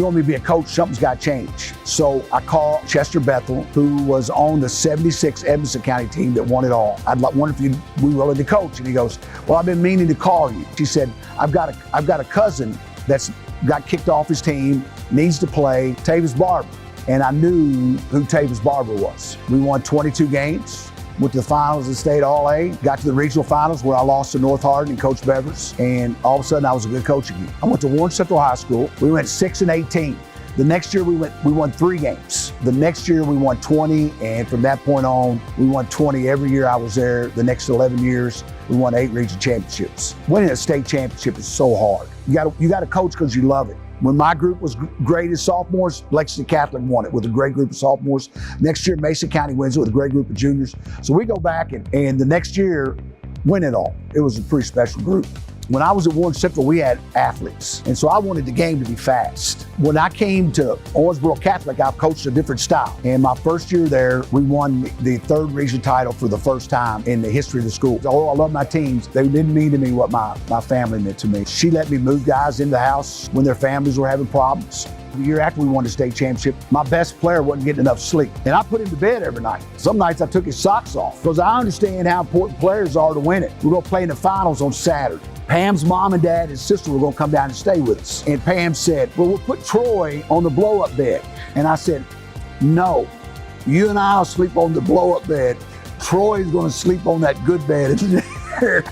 Speaker 17: want me to be a coach, something's got to change. So I called Chester Bethel, who was on the 76 Edmonson County team that won it all. I'd wonder if you'd be willing to coach. And he goes, well, I've been meaning to call you. She said, I've got a cousin that's got kicked off his team, needs to play, Tavis Barber. And I knew who Tavis Barber was. We won 22 games, went to the finals and stayed all A, got to the regional finals where I lost to North Hardin and Coach Bevers, and all of a sudden I was a good coach again. I went to Warren Central High School. We went 6-18. The next year we won 3 games. The next year we won 20, and from that point on, we won 20 every year I was there. The next 11 years, we won 8 region championships. Winning a state championship is so hard. You got to coach because you love it. When my group was great as sophomores, Lexington Catholic won it with a great group of sophomores. Next year, Mason County wins it with a great group of juniors. So we go back and the next year, win it all. It was a pretty special group. When I was at Warren Central, we had athletes, and so I wanted the game to be fast. When I came to Owensboro Catholic, I coached a different style. And my first year there, we won the 3rd region title for the first time in the history of the school. Although I love my teams, they didn't mean to me what my family meant to me. She let me move guys in the house when their families were having problems. The year after we won the state championship, my best player wasn't getting enough sleep. And I put him to bed every night. Some nights I took his socks off because I understand how important players are to win it. We're going to play in the finals on Saturday. Pam's mom and dad and sister were going to come down and stay with us. And Pam said, well, we'll put Troy on the blow-up bed. And I said, no, you and I will sleep on the blow-up bed. Troy's going to sleep on that good bed in there.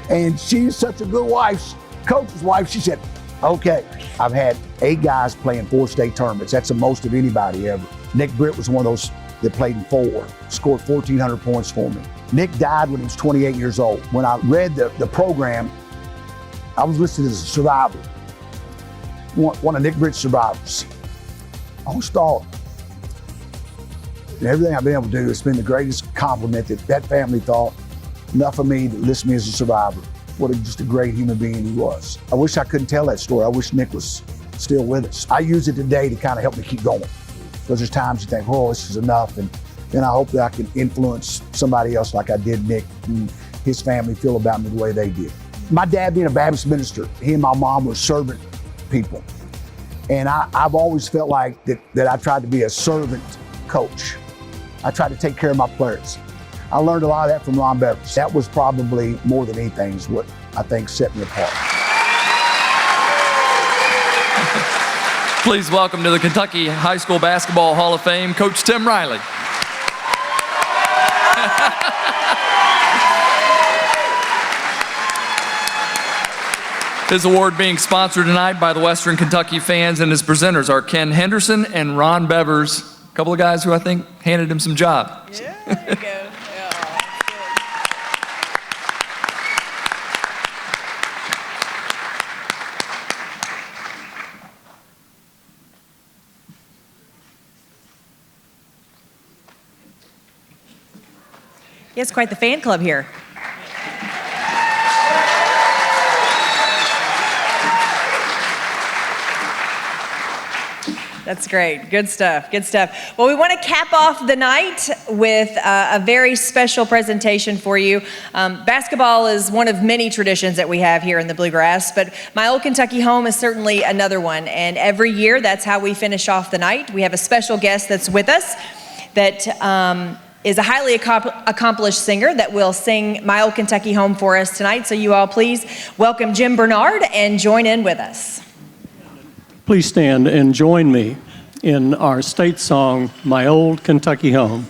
Speaker 17: And she's such a good wife, coach's wife, she said, okay. I've had 8 guys play in 4 state tournaments. That's the most of anybody ever. Nick Britt was one of those that played in 4, scored 1,400 points for me. Nick died when he was 28 years old. When I read the program, I was listed as a survivor, one of Nick Britt's survivors. I always thought, and everything I've been able to do, it's been the greatest compliment that family thought enough of me to list me as a survivor. Just a great human being he was. I wish I couldn't tell that story. I wish Nick was still with us. I use it today to kind of help me keep going. Because there's times you think, oh, this is enough. And then I hope that I can influence somebody else like I did Nick and his family feel about me the way they did. My dad being a Baptist minister, he and my mom were servant people. And I've always felt like that I tried to be a servant coach. I tried to take care of my players. I learned a lot of that from Ron Bevers. That was probably more than anything is what I think set me apart.
Speaker 21: Please welcome to the Kentucky High School Basketball Hall of Fame, Coach Tim Riley. His award being sponsored tonight by the Western Kentucky fans, and his presenters are Ken Henderson and Ron Bevers, a couple of guys who I think handed him some job.
Speaker 20: Yeah, there you go. He has quite the fan club here. That's great. Good stuff. Good stuff. Well, we want to cap off the night with a very special presentation for you. Basketball is one of many traditions that we have here in the Bluegrass, but My Old Kentucky Home is certainly another one. And every year, that's how we finish off the night. We have a special guest that's with us that is a highly accomplished singer that will sing My Old Kentucky Home for us tonight. So you all please welcome Jim Bernard and join in with us.
Speaker 18: Please stand and join me in our state song, My Old Kentucky Home.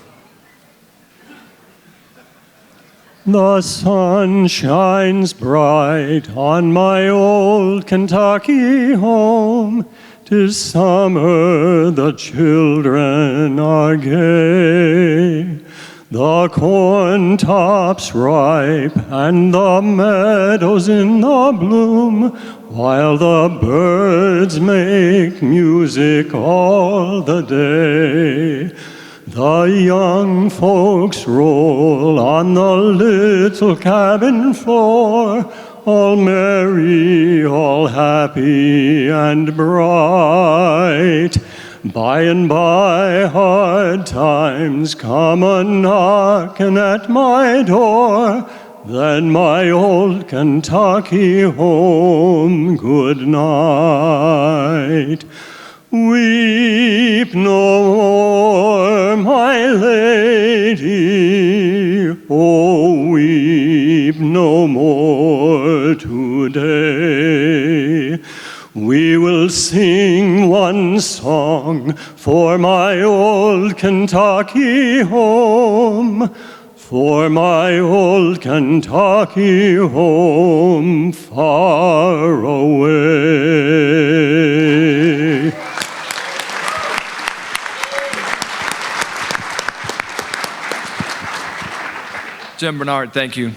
Speaker 18: The sun shines bright on my old Kentucky home. 'Tis summer, the children are gay. The corn tops ripe and the meadows in the bloom, while the birds make music all the day. The young folks roll on the little cabin floor, all merry, all happy and bright. By and by hard times come a-knocking at my door, then my old Kentucky home good night. Weep no more, my lady, oh, weep no more today. We will sing one song for my old Kentucky home, for my old Kentucky home far away.
Speaker 21: Jim Bernard, thank you.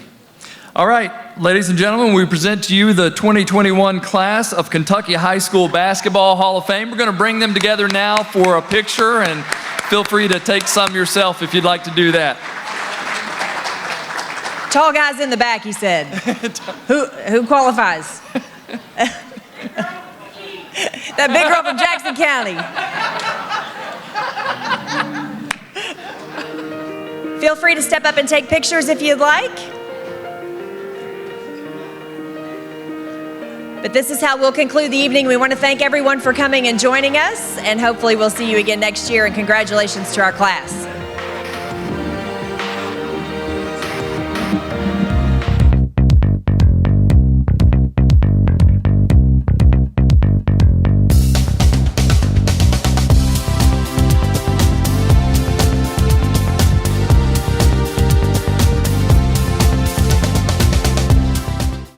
Speaker 21: All right, ladies and gentlemen, we present to you the 2021 Class of Kentucky High School Basketball Hall of Fame. We're going to bring them together now for a picture, and feel free to take some yourself if you'd like to do that.
Speaker 20: Tall guys in the back, he said. Who qualifies? That big girl from Jackson County. Feel free to step up and take pictures if you'd like. But this is how we'll conclude the evening. We want to thank everyone for coming and joining us, and hopefully we'll see you again next year, and congratulations to our class.